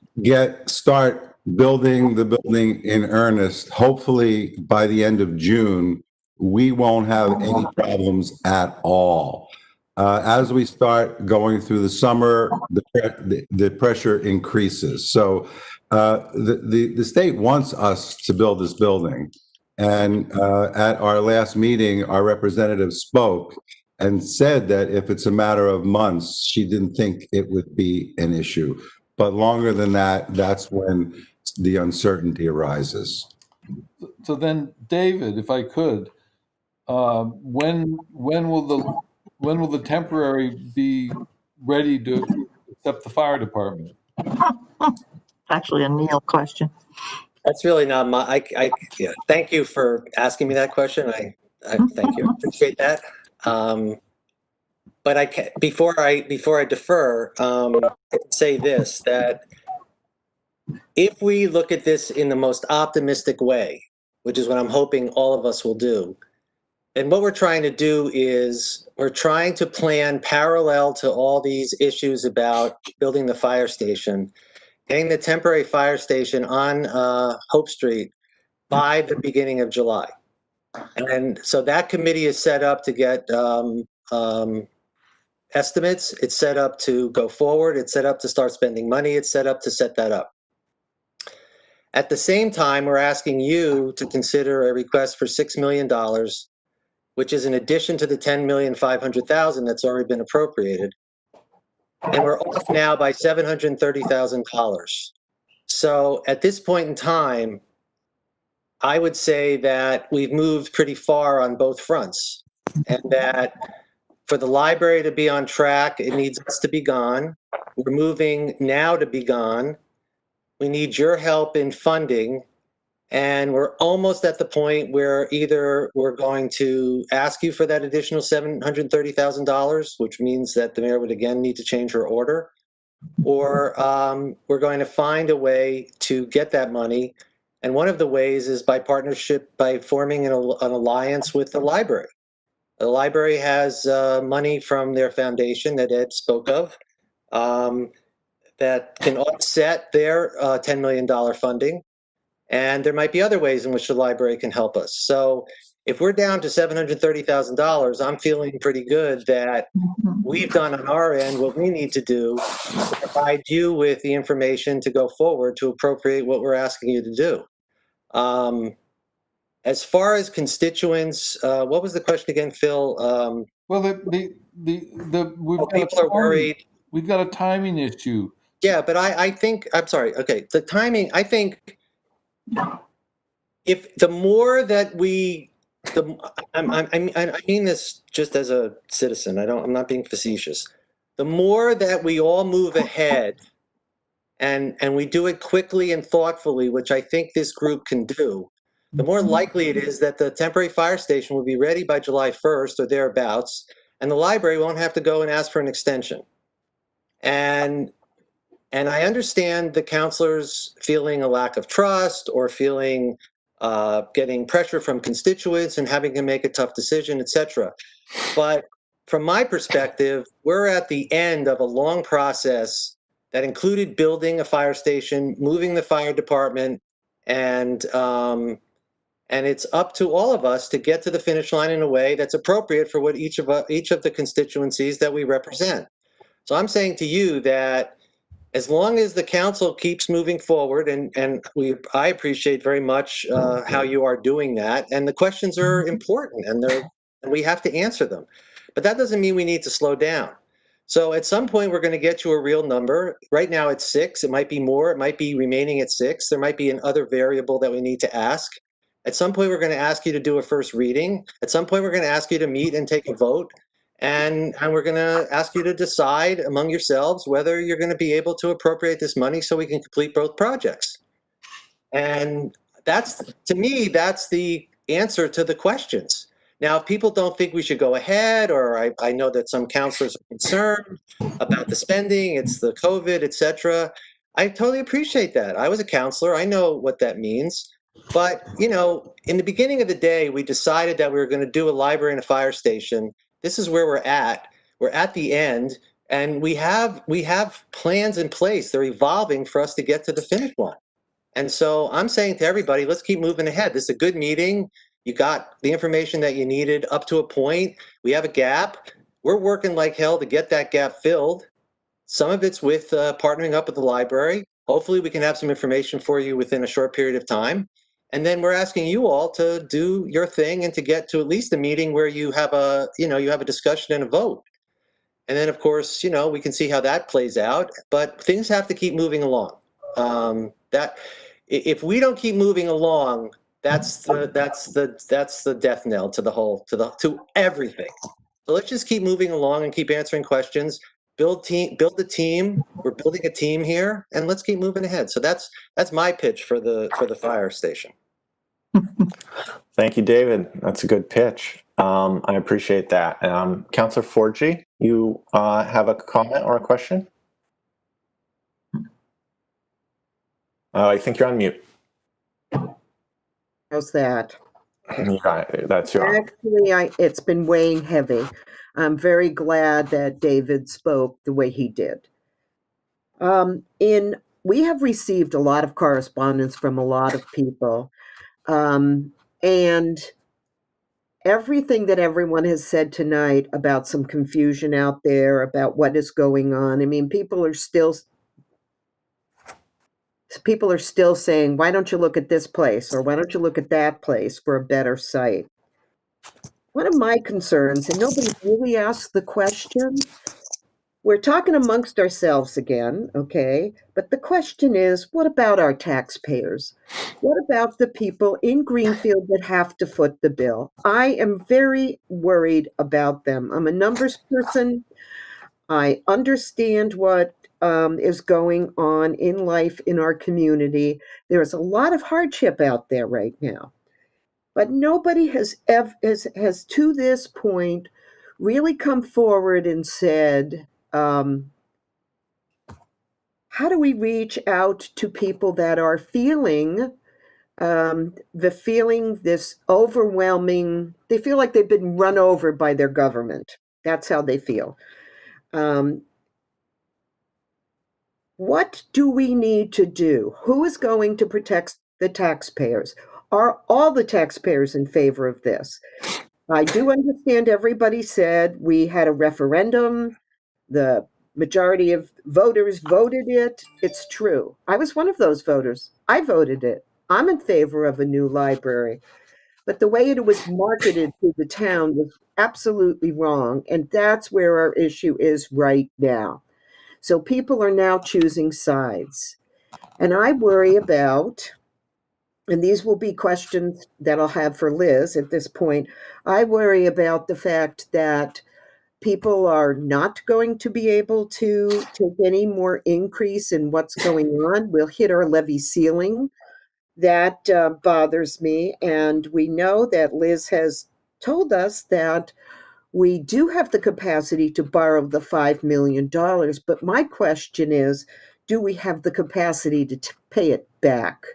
start building the building in earnest, hopefully by the end of June, we won't have any problems at all. As we start going through the summer, the pressure increases. So the state wants us to build this building. And at our last meeting, our representative spoke and said that if it's a matter of months, she didn't think it would be an issue. But longer than that, that's when the uncertainty arises. So then, David, if I could, when will the temporary be ready to accept the fire department? Actually, a Neil question. That's really not my. Yeah, thank you for asking me that question. I thank you. I appreciate that. But I can, before I defer, I can say this, that if we look at this in the most optimistic way, which is what I'm hoping all of us will do, and what we're trying to do is we're trying to plan parallel to all these issues about building the fire station, getting the temporary fire station on Hope Street by the beginning of July. And so that committee is set up to get estimates. It's set up to go forward. It's set up to start spending money. It's set up to set that up. At the same time, we're asking you to consider a request for $6 million, which is in addition to the $10,500,000 that's already been appropriated. And we're off now by $730,000. So at this point in time, I would say that we've moved pretty far on both fronts, and that for the library to be on track, it needs us to be gone. We're moving now to be gone. We need your help in funding, and we're almost at the point where either we're going to ask you for that additional $730,000, which means that the mayor would again need to change her order, or we're going to find a way to get that money. And one of the ways is by partnership, by forming an alliance with the library. The library has money from their foundation that Ed spoke of that can offset their $10 million funding. And there might be other ways in which the library can help us. So if we're down to $730,000, I'm feeling pretty good that we've done on our end what we need to do to provide you with the information to go forward to appropriate what we're asking you to do. As far as constituents, what was the question again, Phil? Well, we've got people are worried. We've got a timing issue. Yeah, but I think, I'm sorry, okay, the timing, I think if the more that we, I mean this just as a citizen, I'm not being facetious. The more that we all move ahead and we do it quickly and thoughtfully, which I think this group can do, the more likely it is that the temporary fire station will be ready by July 1st or thereabouts, and the library won't have to go and ask for an extension. And I understand the counselors feeling a lack of trust or feeling getting pressure from constituents and having to make a tough decision, etc. But from my perspective, we're at the end of a long process that included building a fire station, moving the fire department, and it's up to all of us to get to the finish line in a way that's appropriate for what each of the constituencies that we represent. So I'm saying to you that as long as the council keeps moving forward, and I appreciate very much how you are doing that, and the questions are important, and we have to answer them. But that doesn't mean we need to slow down. So at some point, we're going to get you a real number. Right now, it's 6. It might be more. It might be remaining at 6. There might be another variable that we need to ask. At some point, we're going to ask you to do a first reading. At some point, we're going to ask you to meet and take a vote. And we're going to ask you to decide among yourselves whether you're going to be able to appropriate this money so we can complete both projects. And that's, to me, that's the answer to the questions. Now, if people don't think we should go ahead, or I know that some counselors are concerned about the spending, it's the COVID, etc. I totally appreciate that. I was a counselor. I know what that means. But, you know, in the beginning of the day, we decided that we were going to do a library and a fire station. This is where we're at. We're at the end, and we have plans in place. They're evolving for us to get to the finish line. And so I'm saying to everybody, let's keep moving ahead. This is a good meeting. You got the information that you needed up to a point. We have a gap. We're working like hell to get that gap filled. Some of it's with partnering up with the library. Hopefully we can have some information for you within a short period of time. And then we're asking you all to do your thing and to get to at least a meeting where you have a discussion and a vote. And then, of course, we can see how that plays out. But things have to keep moving along. That if we don't keep moving along, that's the death knell to everything. So let's just keep moving along and keep answering questions. Build the team. We're building a team here, and let's keep moving ahead. So that's my pitch for the fire station. Thank you, David. That's a good pitch. I appreciate that. Councilor Forgy, you have a comment or a question? I think you're on mute. How's that? Yeah, that's your. Actually, it's been weighing heavy. I'm very glad that David spoke the way he did. We have received a lot of correspondence from a lot of people, and everything that everyone has said tonight about some confusion out there about what is going on. I mean, people are still saying, why don't you look at this place, or why don't you look at that place for a better site? One of my concerns, and nobody really asked the question, we're talking amongst ourselves again, okay? But the question is, what about our taxpayers? What about the people in Greenfield that have to foot the bill? I am very worried about them. I'm a numbers person. I understand what is going on in life in our community. There's a lot of hardship out there right now. But nobody has to this point really come forward and said, how do we reach out to people that are feeling this overwhelming, they feel like they've been run over by their government. That's how they feel. What do we need to do? Who is going to protect the taxpayers? Are all the taxpayers in favor of this? I do understand everybody said we had a referendum. The majority of voters voted it. It's true. I was one of those voters. I voted it. I'm in favor of a new library. But the way it was marketed to the town was absolutely wrong. And that's where our issue is right now. So people are now choosing sides. And I worry about, and these will be questions that I'll have for Liz at this point, I worry about the fact that people are not going to be able to take any more increase in what's going on. We'll hit our levy ceiling. That bothers me. And we know that Liz has told us that we do have the capacity to borrow the $5 million. But my question is, do we have the capacity to pay it back?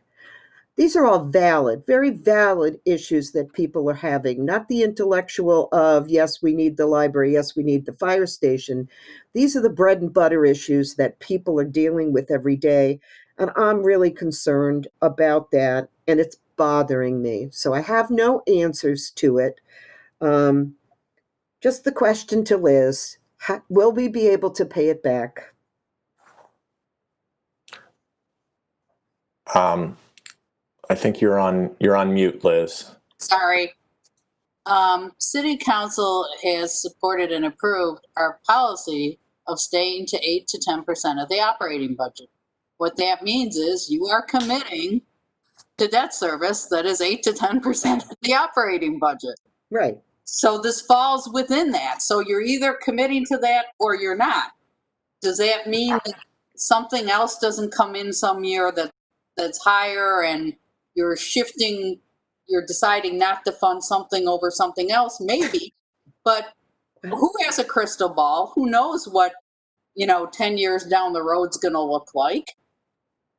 These are all valid, very valid issues that people are having, not the intellectual of, yes, we need the library, yes, we need the fire station. These are the bread and butter issues that people are dealing with every day. And I'm really concerned about that. And it's bothering me. So I have no answers to it. Just the question to Liz, will we be able to pay it back? I think you're on mute, Liz. Sorry. City Council has supported and approved our policy of staying to 8 to 10% of the operating budget. What that means is you are committing to debt service that is 8 to 10% of the operating budget. Right. So this falls within that. So you're either committing to that or you're not. Does that mean that something else doesn't come in some year that's higher and you're shifting, you're deciding not to fund something over something else? Maybe. But who has a crystal ball? Who knows what, 10 years down the road's going to look like?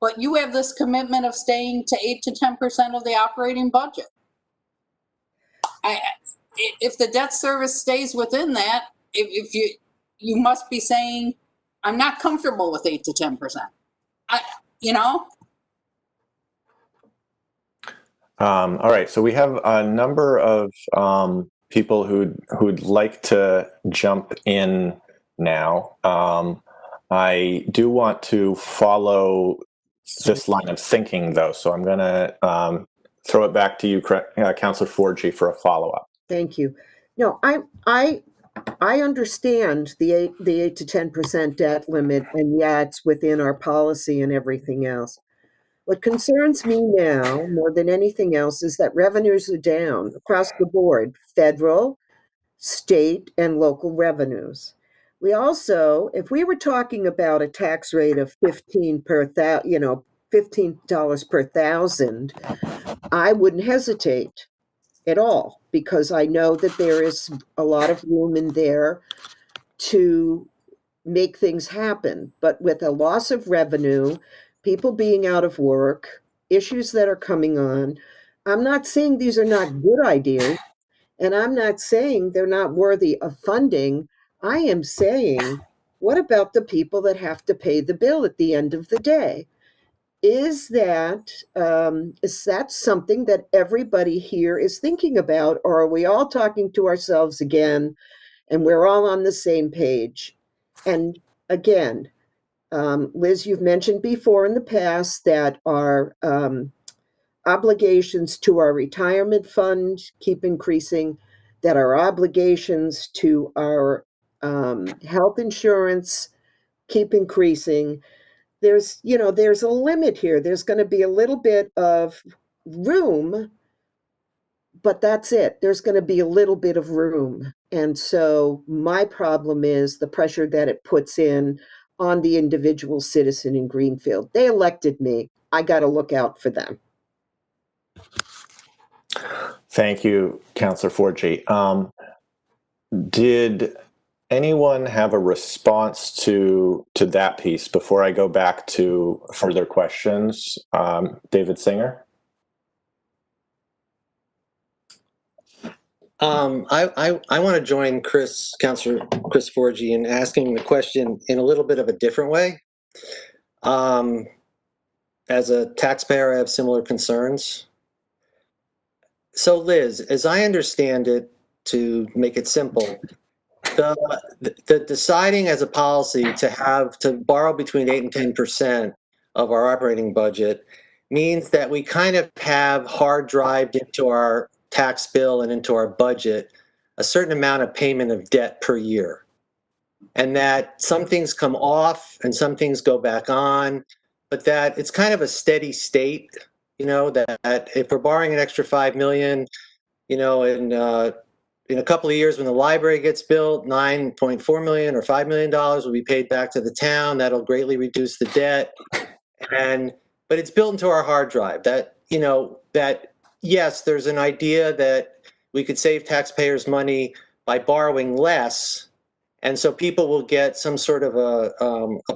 But you have this commitment of staying to 8 to 10% of the operating budget. If the debt service stays within that, if you must be saying, I'm not comfortable with 8 to 10%. All right, so we have a number of people who'd like to jump in now. I do want to follow this line of thinking, though, so I'm going to throw it back to you, Councilor Forgy, for a follow-up. Thank you. No, I understand the 8 to 10% debt limit, and yeah, it's within our policy and everything else. What concerns me now more than anything else is that revenues are down across the board, federal, state, and local revenues. We also, if we were talking about a tax rate of $15 per thousand, I wouldn't hesitate at all, because I know that there is a lot of room in there to make things happen. But with a loss of revenue, people being out of work, issues that are coming on, I'm not saying these are not good ideas, and I'm not saying they're not worthy of funding. I am saying, what about the people that have to pay the bill at the end of the day? Is that something that everybody here is thinking about, or are we all talking to ourselves again and we're all on the same page? And again, Liz, you've mentioned before in the past that our obligations to our retirement fund keep increasing, that our obligations to our Health insurance keep increasing. There's a limit here. There's going to be a little bit of room, but that's it. There's going to be a little bit of room. And so my problem is the pressure that it puts in on the individual citizen in Greenfield. They elected me. I got to look out for them. Thank you, Councillor Forgy. Did anyone have a response to that piece before I go back to further questions? David Singer? I want to join Councillor Chris Forgy in asking the question in a little bit of a different way. As a taxpayer, I have similar concerns. So Liz, as I understand it, to make it simple, the deciding as a policy to borrow between 8 and 10% of our operating budget means that we kind of have hard drived into our tax bill and into our budget a certain amount of payment of debt per year. And that some things come off and some things go back on, but that it's kind of a steady state, that if we're borrowing an extra $5 million, in a couple of years when the library gets built, $9.4 million or $5 million will be paid back to the town. That'll greatly reduce the debt. But it's built into our hard drive that yes, there's an idea that we could save taxpayers money by borrowing less. And so people will get some sort of a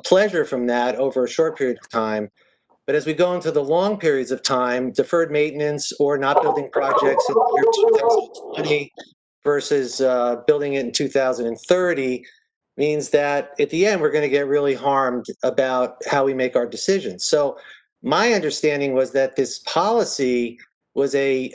pleasure from that over a short period of time. But as we go into the long periods of time, deferred maintenance or not building projects in the year 2020 versus building it in 2030 means that at the end, we're going to get really harmed about how we make our decisions. So my understanding was that this policy was a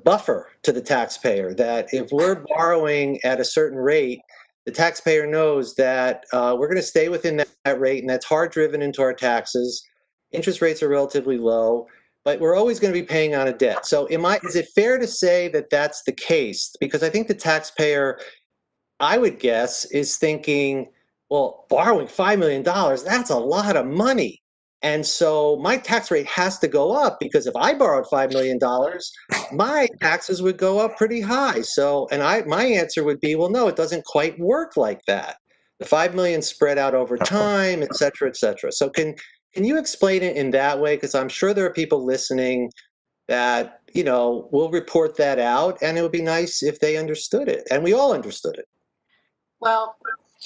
buffer to the taxpayer, that if we're borrowing at a certain rate, the taxpayer knows that we're going to stay within that rate, and that's hard driven into our taxes. Interest rates are relatively low, but we're always going to be paying on a debt. So is it fair to say that that's the case? Because I think the taxpayer, I would guess, is thinking, well, borrowing $5 million, that's a lot of money. And so my tax rate has to go up, because if I borrowed $5 million, my taxes would go up pretty high. So, my answer would be, well, no, it doesn't quite work like that. The $5 million spread out over time, et cetera, et cetera. So can you explain it in that way? Because I'm sure there are people listening that, will report that out, and it would be nice if they understood it, and we all understood it. Well,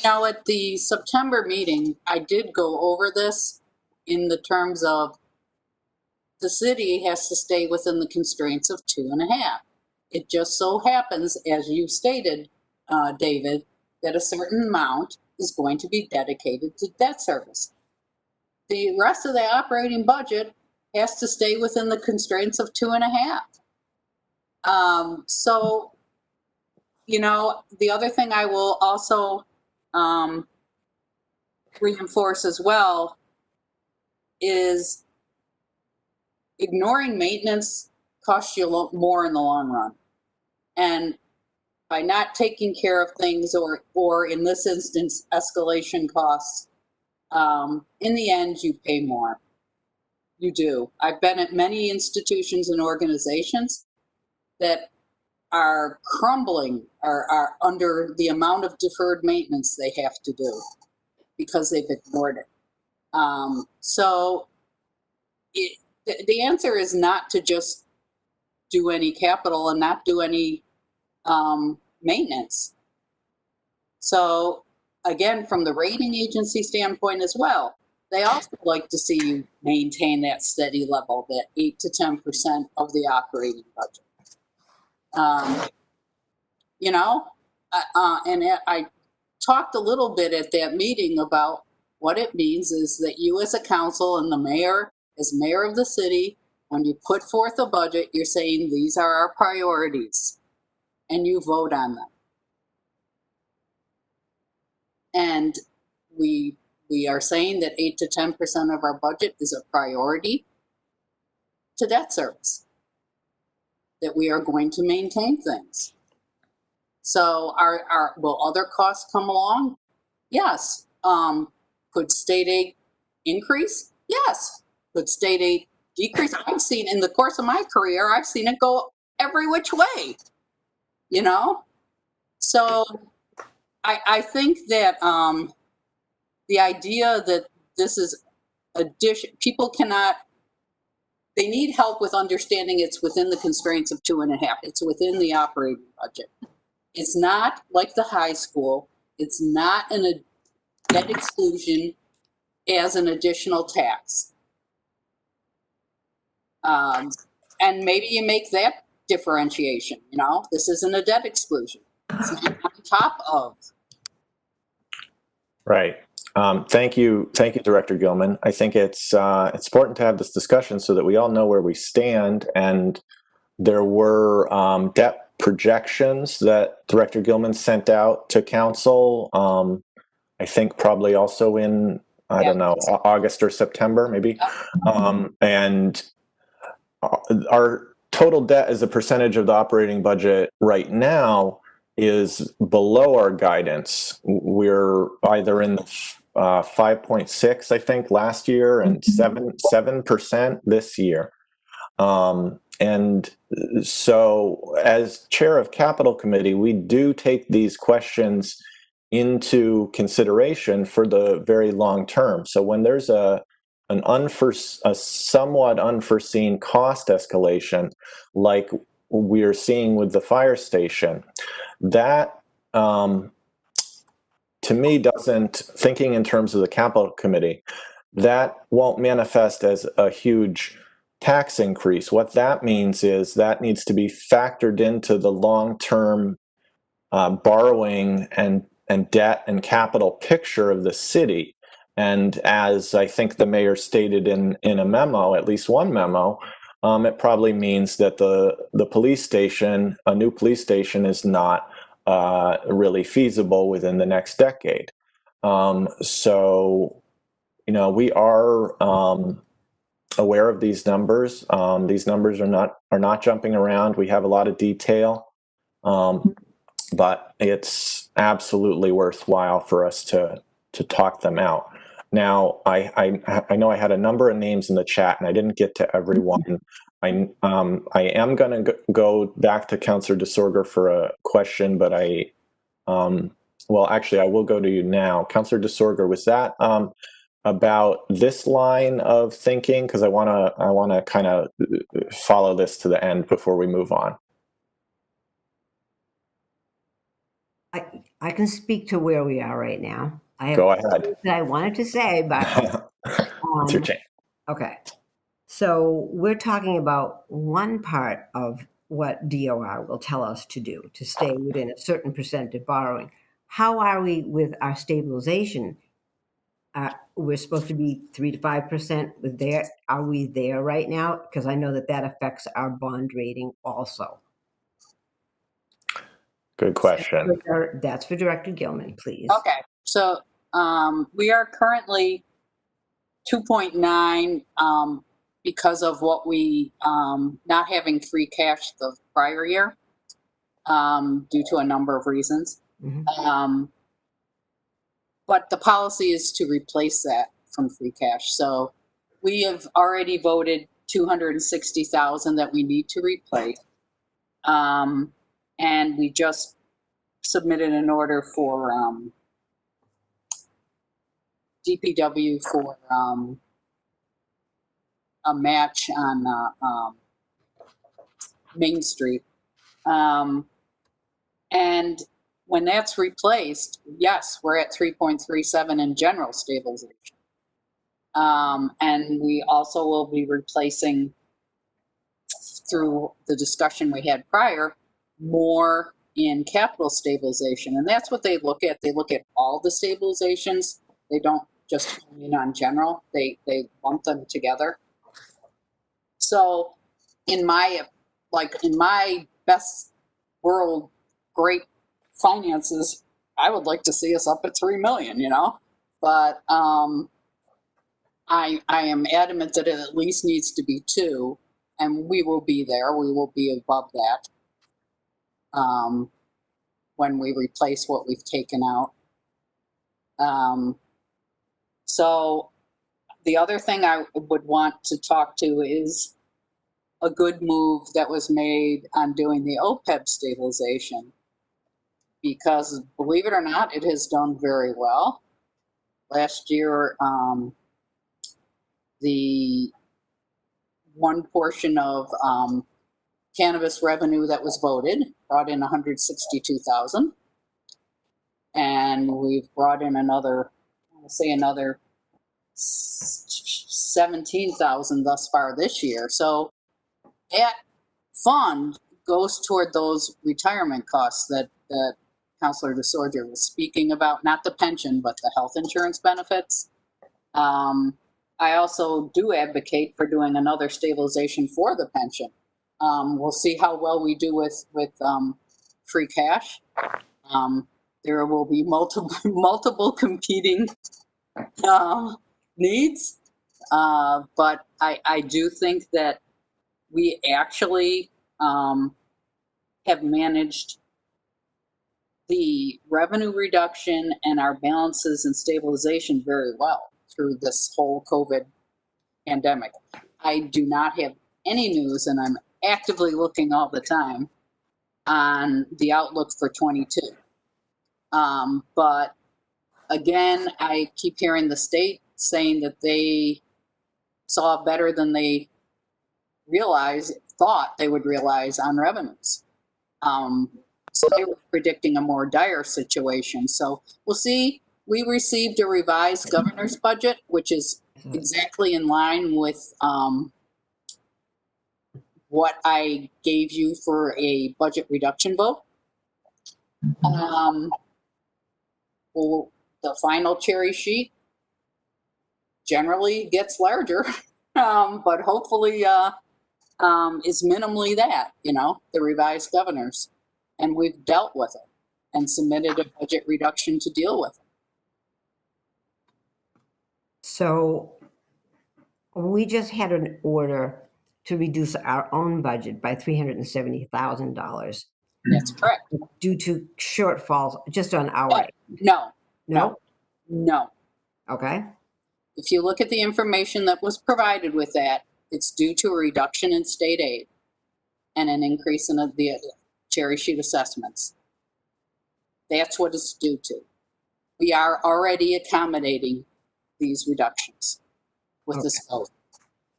at the September meeting, I did go over this in the terms of the city has to stay within the constraints of 2.5. It just so happens, as you stated, David, that a certain amount is going to be dedicated to debt service. The rest of the operating budget has to stay within the constraints of 2.5. So, the other thing I will also reinforce as well is ignoring maintenance costs you more in the long run. And by not taking care of things, or in this instance, escalation costs, in the end, you pay more. You do. I've been at many institutions and organizations that are crumbling, are under the amount of deferred maintenance they have to do because they've ignored it. So the answer is not to just do any capital and not do any maintenance. So again, from the rating agency standpoint as well, they also like to see you maintain that steady level, that 8 to 10% of the operating budget. And I talked a little bit at that meeting about what it means is that you as a council and the mayor, as mayor of the city, when you put forth a budget, you're saying these are our priorities, and you vote on them. And we are saying that 8 to 10% of our budget is a priority to debt service, that we are going to maintain things. So will other costs come along? Yes. Could state aid increase? Yes. Could state aid decrease? I've seen in the course of my career, I've seen it go every which way, you know? So I think that the idea that this is addition, people cannot, they need help with understanding it's within the constraints of 2.5. It's within the operating budget. It's not like the high school. It's not a debt exclusion as an additional tax. And maybe you make that differentiation, you know? This isn't a debt exclusion. It's not on top of. Right. Thank you, Director Gilman. I think it's important to have this discussion so that we all know where we stand. And there were debt projections that Director Gilman sent out to council. I think probably also in don't know, August or September, maybe. And our total debt as a percentage of the operating budget right now is below our guidance. We're either in the 5.6, I think, last year, and 7% this year. And so, as chair of Capital Committee, we do take these questions into consideration for the very long term. So when there's a somewhat unforeseen cost escalation, like we're seeing with the fire station, that to me doesn't, thinking in terms of the Capital Committee, that won't manifest as a huge tax increase. What that means is that needs to be factored into the long-term borrowing and debt and capital picture of the city. And as I think the mayor stated in a memo, at least one memo, it probably means that the police station, a new police station, is not really feasible within the next decade. So, you know, we are aware of these numbers. These numbers are not jumping around. We have a lot of detail, but it's absolutely worthwhile for us to talk them out. Now, I know I had a number of names in the chat, and I didn't get to everyone. I am going to go back to Councilor DeSorger for a question, but well, actually, I will go to you now. Councilor DeSorger, was that about this line of thinking? Because I want to kind of follow this to the end before we move on. I can speak to where we are right now. I have Go ahead. things that I wanted to say, but It's your chance. okay. So we're talking about one part of what DOR will tell us to do to stay within a certain percent of borrowing. How are we with our stabilization? We're supposed to be 3 to 5% with there. Are we there right now? Because I know that affects our bond rating also. Good question. That's for Director Gilman, please. Okay, so we are currently 2.9 because of what we not having free cash the prior year due to a number of reasons. Mm-hmm. But the policy is to replace that from free cash. So we have already voted $260,000 that we need to replace. And we just submitted an order for DPW for a match on Main Street. And when that's replaced, yes, we're at 3.37 in general stabilization. And we also will be replacing, through the discussion we had prior, more in capital stabilization. And that's what they look at. They look at all the stabilizations. They don't just hone in on general. They lump them together. So in my best world, great finances, I would like to see us up at 3 million, you know, but I am adamant that it at least needs to be 2, and we will be there. We will be above that. when we replace what we've taken out. So the other thing I would want to talk to is a good move that was made on doing the OPEB stabilization, because believe it or not, it has done very well. Last year, the one portion of cannabis revenue that was voted brought in 162,000, and we've brought in another, I'll say another 17,000 thus far this year. So that fund goes toward those retirement costs that Councilor DeSorger was speaking about, not the pension, but the health insurance benefits. I also do advocate for doing another stabilization for the pension. We'll see how well we do with free cash. There will be multiple competing needs, but I do think that we actually have managed the revenue reduction and our balances and stabilization very well through this whole COVID pandemic. I do not have any news, and I'm actively looking all the time on the outlook for 22. But again, I keep hearing the state saying that they saw better than they thought they would realize on revenues. So they were predicting a more dire situation. So we'll see. We received a revised governor's budget, which is exactly in line with what I gave you for a budget reduction vote. Well, the final cherry sheet generally gets larger, but hopefully is minimally that, the revised governors. And we've dealt with it and submitted a budget reduction to deal with it. So we just had an order to reduce our own budget by $370,000 That's correct. due to shortfalls just on our end. No, No? no. Okay. If you look at the information that was provided with that, it's due to a reduction in state aid and an increase in the cherry sheet assessments. That's what it's due to. We are already accommodating these reductions with this vote.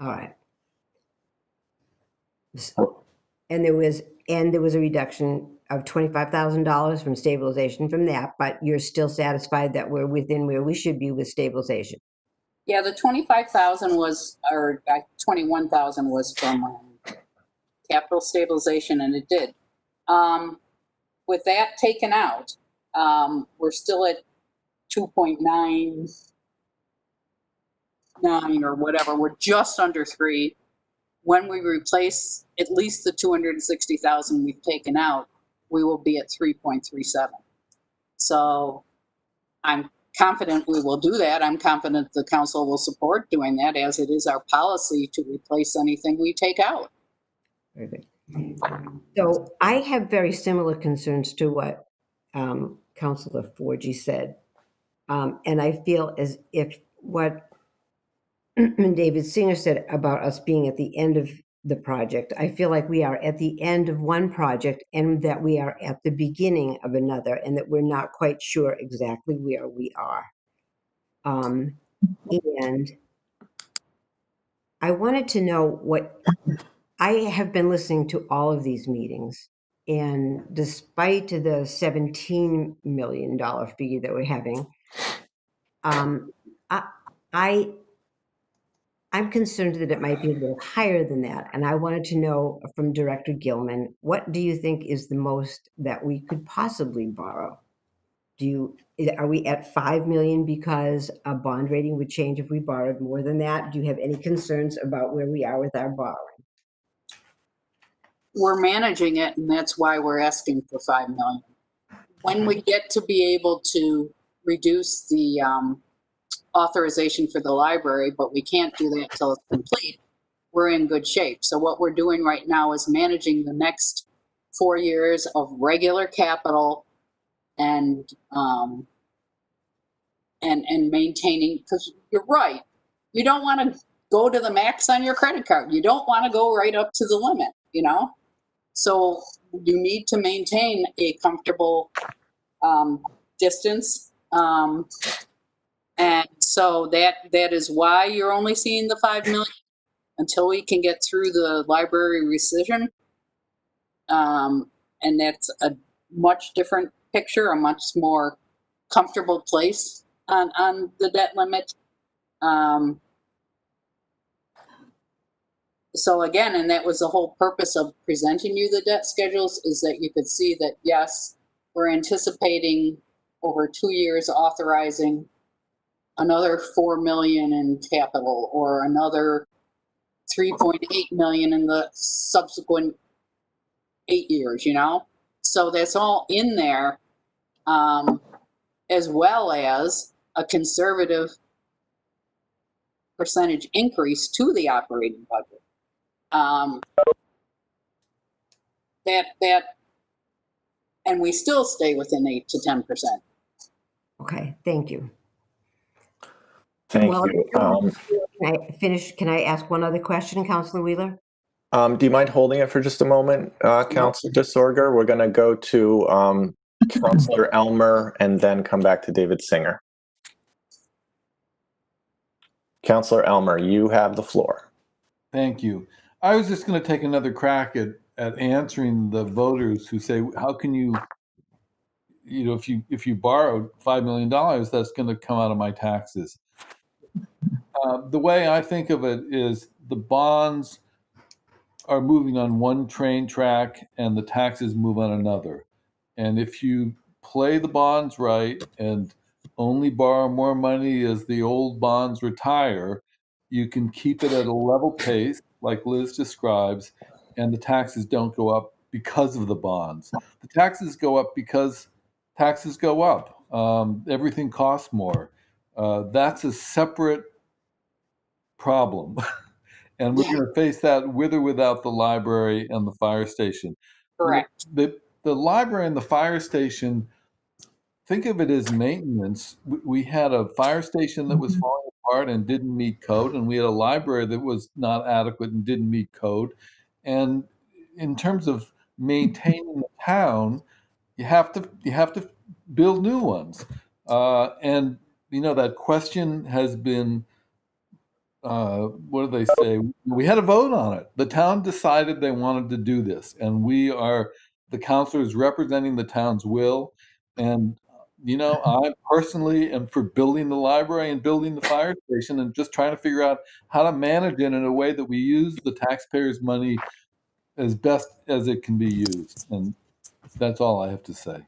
All right. And there was a reduction of $25,000 from stabilization from that, but you're still satisfied that we're within where we should be with stabilization. Yeah, the 25,000 was, or 21,000 was from capital stabilization, and it did. With that taken out, we're still at 2.99 or whatever. We're just under 3. When we replace at least the 260,000 we've taken out, we will be at 3.37. So I'm confident we will do that. I'm confident the council will support doing that, as it is our policy to replace anything we take out. Very good. So I have very similar concerns to what Councilor Forgy said. And I feel as if what David Singer said about us being at the end of the project, I feel like we are at the end of one project and that we are at the beginning of another, and that we're not quite sure exactly where we are. And I wanted to know what, I have been listening to all of these meetings, and despite the $17 million figure that we're having, I'm concerned that it might be a little higher than that. And I wanted to know from Director Gilman, what do you think is the most that we could possibly borrow? Are we at 5 million because a bond rating would change if we borrowed more than that? Do you have any concerns about where we are with our borrowing? We're managing it, and that's why we're asking for 5 million. When we get to be able to reduce the authorization for the library, but we can't do that until it's complete, we're in good shape. So what we're doing right now is managing the next 4 years of regular capital and maintaining, because you're right, you don't want to go to the max on your credit card. You don't want to go right up to the limit, you know? So you need to maintain a comfortable distance. And so that is why you're only seeing the 5 million until we can get through the library rescission. And that's a much different picture, a much more comfortable place on the debt limit. So again, and that was the whole purpose of presenting you the debt schedules, is that you could see that, yes, we're anticipating over 2 years authorizing another 4 million in capital, or another 3.8 million in the subsequent 8 years, you know? So that's all in there, as well as a conservative percentage increase to the operating budget. And we still stay within 8 to 10%. Okay, thank you. Thank Well, you. Can I finish? Can I ask one other question, Councilor Wheeler? Do you mind holding it for just a moment, Councilor DeSorger? We're going to go to Councilor Elmer and then come back to David Singer. Councilor Elmer, you have the floor. Thank you. I was just going to take another crack at answering the voters who say, how can you know, if you borrowed $5 million, that's going to come out of my taxes. The way I think of it is the bonds are moving on one train track and the taxes move on another. And if you play the bonds right and only borrow more money as the old bonds retire, you can keep it at a level pace, like Liz describes, and the taxes don't go up because of the bonds. The taxes go up because taxes go up. Everything costs more. That's a separate problem. And we're going to face that with or without the library and the fire station. Correct. The library and the fire station, think of it as maintenance. We had a fire station that was falling apart and didn't meet code, and we had a library that was not adequate and didn't meet code. And in terms of maintaining the town, you have to build new ones. And you know, that question has been, what do they say? We had a vote on it. The town decided they wanted to do this, and we are the councilors representing the town's will. And you know, I personally am for building the library and building the fire station, and just trying to figure out how to manage it in a way that we use the taxpayers' money as best as it can be used. And that's all I have to say.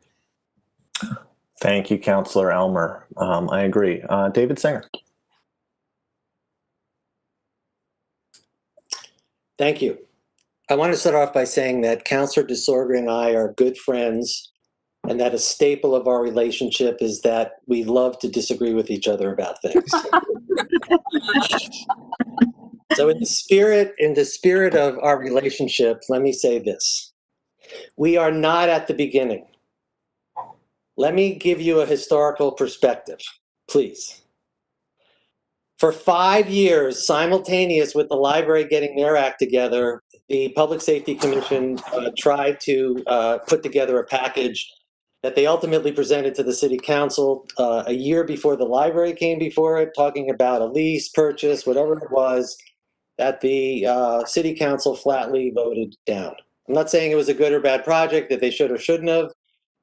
Thank you, Councilor Elmer. I agree. David Singer. Thank you. I want to start off by saying that Councilor DeSorger and I are good friends, and that a staple of our relationship is that we love to disagree with each other about things. So in the spirit of our relationship, let me say this. We are not at the beginning. Let me give you a historical perspective, please. For 5 years, simultaneous with the library getting their act together, the Public Safety Commission tried to put together a package that they ultimately presented to the City Council a year before the library came before it, talking about a lease, purchase, whatever it was, that the City Council flatly voted down. I'm not saying it was a good or bad project, that they should or shouldn't have,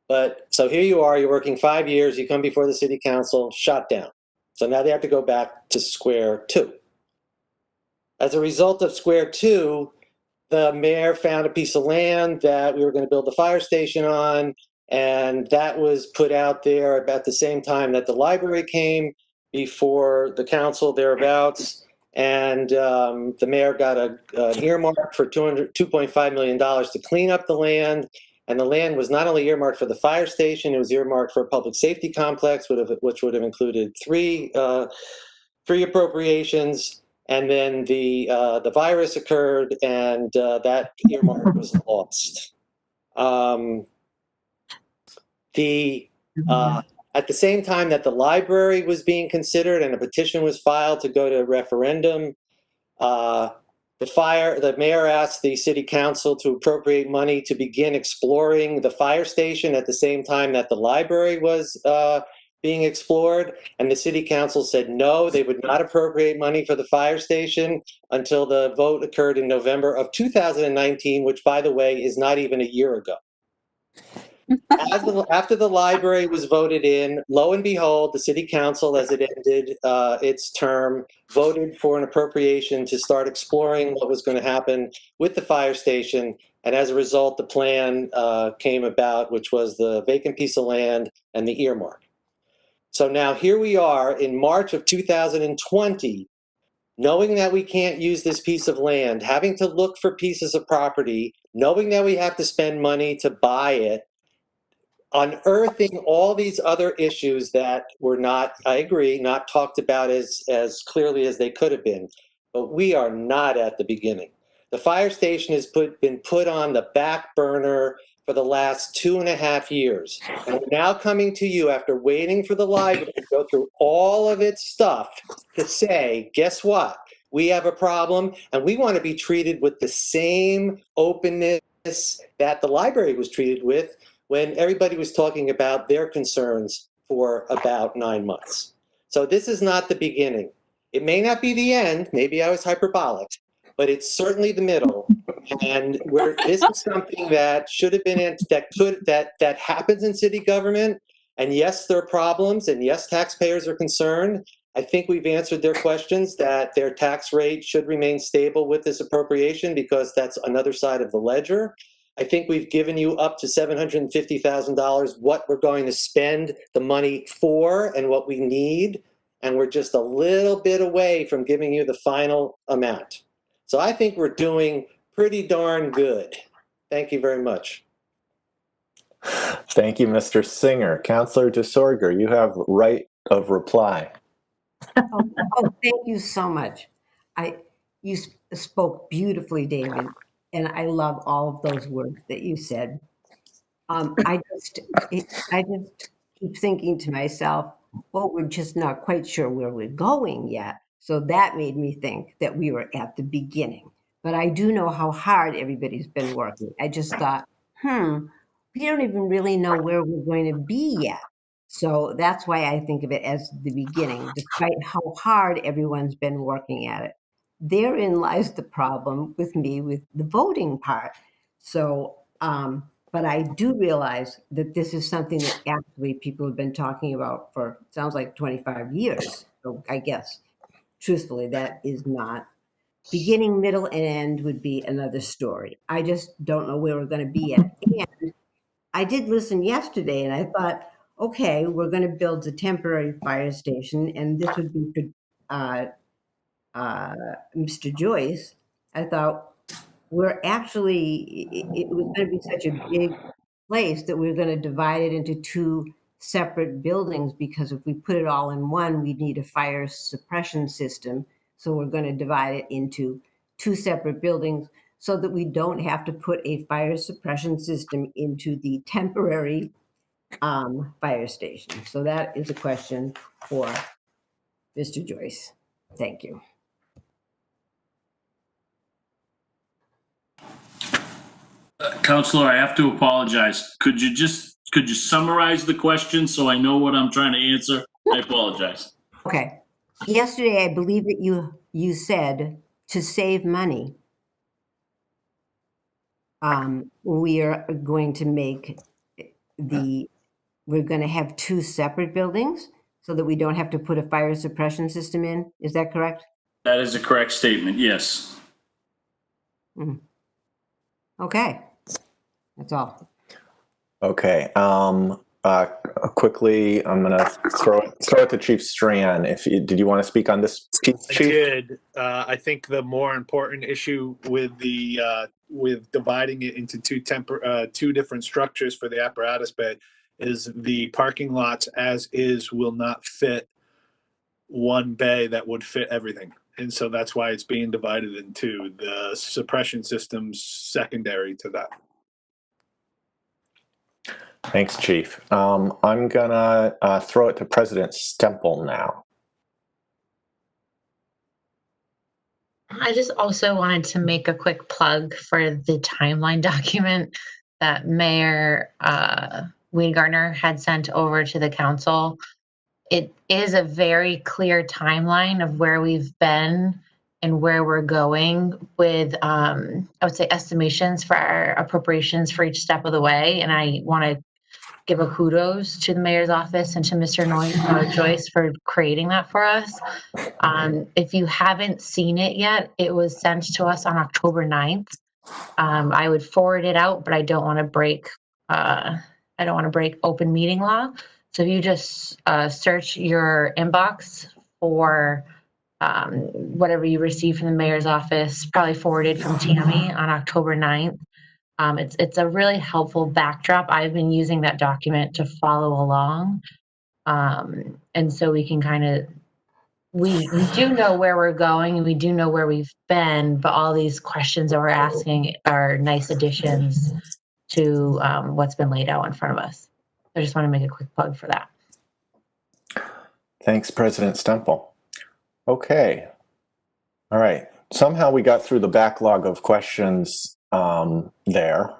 but so here you are, you're working 5 years, you come before the City Council, shot down. So now they have to go back to square two. As a result of square two, the mayor found a piece of land that we were going to build the fire station on, and that was put out there about the same time that the library came before the council thereabouts, and the mayor got an earmark for $2.5 million to clean up the land. And the land was not only earmarked for the fire station, it was earmarked for a public safety complex, which would have included three appropriations. And then the virus occurred, and that earmark was lost. The At the same time that the library was being considered and a petition was filed to go to a referendum, the mayor asked the city council to appropriate money to begin exploring the fire station at the same time that the library was being explored. And the city council said no, they would not appropriate money for the fire station until the vote occurred in November of 2019, which, by the way, is not even a year ago. After the library was voted in, lo and behold, the city council, as it ended its term, voted for an appropriation to start exploring what was going to happen with the fire station. And as a result, the plan came about, which was the vacant piece of land and the earmark. So now here we are in March of 2020, knowing that we can't use this piece of land, having to look for pieces of property, knowing that we have to spend money to buy it, unearthing all these other issues that were not, I agree, not talked about as clearly as they could have been. But we are not at the beginning. The fire station has been put on the back burner for the last 2.5 years. And we're now coming to you after waiting for the library to go through all of its stuff to say, guess what? We have a problem and we want to be treated with the same openness that the library was treated with when everybody was talking about their concerns for about 9 months. So this is not the beginning. It may not be the end, maybe I was hyperbolic, but it's certainly the middle. And this is something that should have been, that happens in city government. And yes, there are problems, and yes, taxpayers are concerned. I think we've answered their questions that their tax rate should remain stable with this appropriation because that's another side of the ledger. I think we've given you up to $750,000 what we're going to spend the money for and what we need, and we're just a little bit away from giving you the final amount. So I think we're doing pretty darn good. Thank you very much. Thank you, Mr. Singer. Councilor DeSorger, you have right of reply. Oh, thank you so much. You spoke beautifully, David, and I love all of those words that you said. I just keep thinking to myself, well, we're just not quite sure where we're going yet. So that made me think that we were at the beginning. But I do know how hard everybody's been working. I just thought, we don't even really know where we're going to be yet. So that's why I think of it as the beginning, despite how hard everyone's been working at it. Therein lies the problem with me with the voting part. So, but I do realize that this is something that actually people have been talking about for, sounds like 25 years. So I guess, truthfully, that is not beginning, middle, and end would be another story. I just don't know where we're going to be at. And I did listen yesterday and I thought, okay, we're going to build a temporary fire station and this would be for Mr. Joyce. I thought, we're actually, it was going to be such a big place that we're going to divide it into 2 separate buildings because if we put it all in one, we'd need a fire suppression system. So we're going to divide it into 2 separate buildings so that we don't have to put a fire suppression system into the temporary fire station. So that is a question for Mr. Joyce. Thank you. Counselor, I have to apologize. Could you summarize the question so I know what I'm trying to answer? I apologize. Okay. Yesterday, I believe that you said to save money, we are going to make we're going to have 2 separate buildings so that we don't have to put a fire suppression system in. Is that correct? That is a correct statement, yes. Okay. That's all. Okay. Quickly, I'm going to throw it to Chief Strachan. Did you want to speak on this, Chief? I did. I think the more important issue with with dividing it into 2 different structures for the apparatus bay is the parking lots as is will not fit one bay that would fit everything. And so that's why it's being divided in 2. The suppression system's secondary to that. Thanks, Chief. I'm gonna throw it to President Stemple now. I just also wanted to make a quick plug for the timeline document that Mayor Weingartner had sent over to the council. It is a very clear timeline of where we've been and where we're going with, I would say, estimations for our appropriations for each step of the way. And I want to give a kudos to the mayor's office and to Mr. Joyce for creating that for us. If you haven't seen it yet, it was sent to us on October 9th. I would forward it out, but I don't want to break open meeting law. So if you just search your inbox for whatever you received from the mayor's office, probably forwarded from Tammy on October 9th. It's a really helpful backdrop. I've been using that document to follow along. And so we can kind of, we do know where we're going and we do know where we've been, but all these questions that we're asking are nice additions to what's been laid out in front of us. I just want to make a quick plug for that. Thanks, President Stemple. Okay. All right. Somehow we got through the backlog of questions there.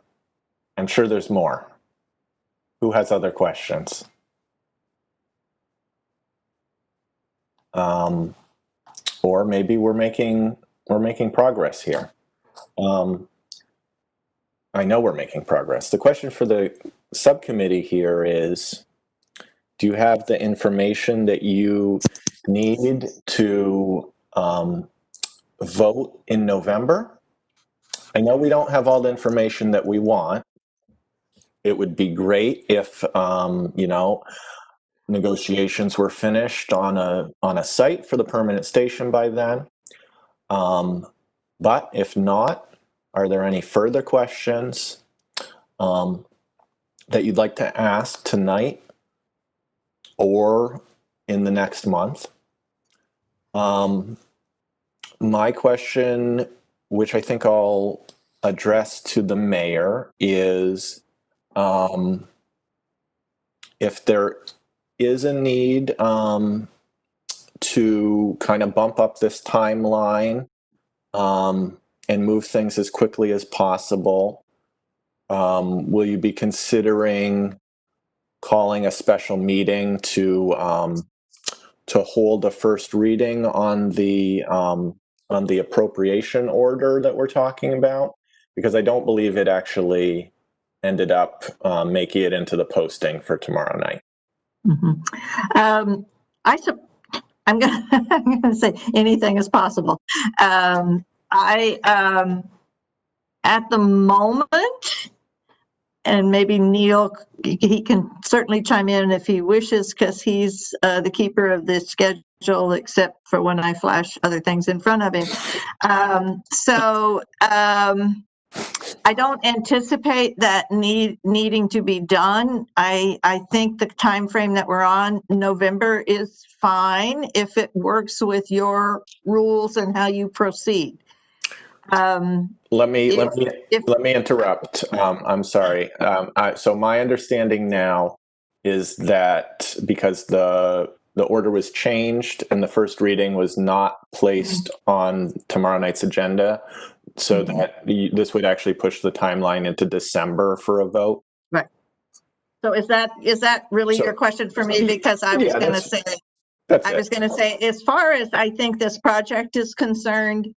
I'm sure there's more. Who has other questions? Or maybe we're making progress here. I know we're making progress. The question for the subcommittee here is, do you have the information that you need to vote in November? I know we don't have all the information that we want. It would be great if, you know, negotiations were finished on a site for the permanent station by then. But if not, are there any further questions that you'd like to ask tonight or in the next month? My question, which I think I'll address to the mayor, is if there is a need to kind of bump up this timeline and move things as quickly as possible, will you be considering calling a special meeting to hold a first reading on the appropriation order that we're talking about? Because I don't believe it actually ended up making it into the posting for tomorrow night. Mm-hmm. I'm going to say anything is possible. At the moment, and maybe Neil, he can certainly chime in if he wishes, because he's the keeper of the schedule, except for when I flash other things in front of him. I don't anticipate that needing to be done. I think the time frame that we're on, November, is fine if it works with your rules and how you proceed. Let me interrupt. I'm sorry. So my understanding now is that because the order was changed and the first reading was not placed on tomorrow night's agenda, so that this would actually push the timeline into December for a vote. Right. So is that really your question for me? Because I was going to say, as far as I think this project is concerned,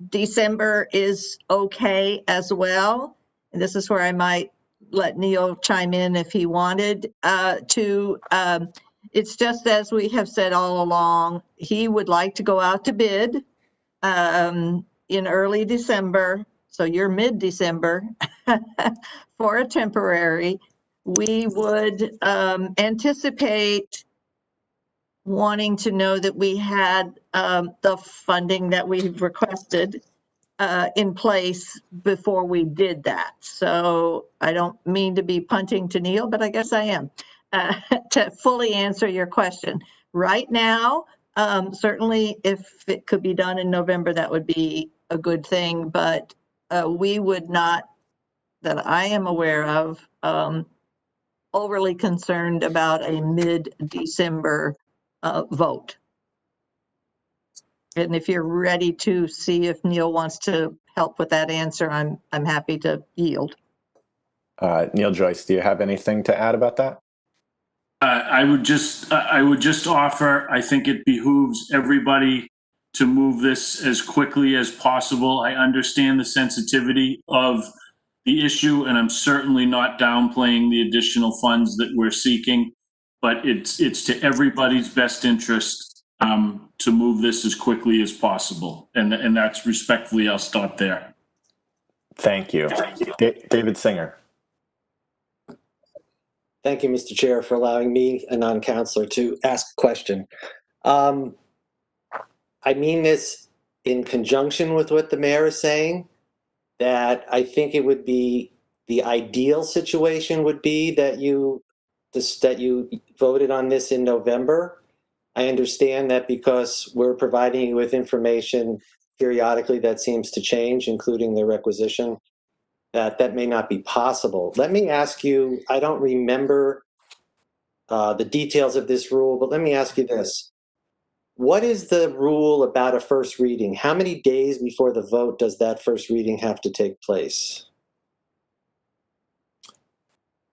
December is okay as well. And this is where I might let Neil chime in if he wanted to. It's just as we have said all along, he would like to go out to bid in early December. So you're mid-December for a temporary. We would anticipate wanting to know that we had the funding that we've requested in place before we did that. So I don't mean to be punting to Neil, but I guess I am, to fully answer your question. Right now, certainly if it could be done in November, that would be a good thing, but we would not, that I am aware of, overly concerned about a mid-December vote. And if you're ready to see if Neil wants to help with that answer, I'm happy to yield. Neil Joyce, do you have anything to add about that? I would just offer, I think it behooves everybody to move this as quickly as possible. I understand the sensitivity of the issue, and I'm certainly not downplaying the additional funds that we're seeking, but it's to everybody's best interest to move this as quickly as possible. And that's respectfully, I'll stop there. Thank you. David Singer. Thank you, Mr. Chair, for allowing me, a non-counselor, to ask a question. I mean this in conjunction with what the mayor is saying, that I think it would be, the ideal situation would be that you voted on this in November. I understand that because we're providing you with information periodically that seems to change, including the requisition, that may not be possible. Let me ask you, I don't remember the details of this rule, but let me ask you this. What is the rule about a first reading? How many days before the vote does that first reading have to take place?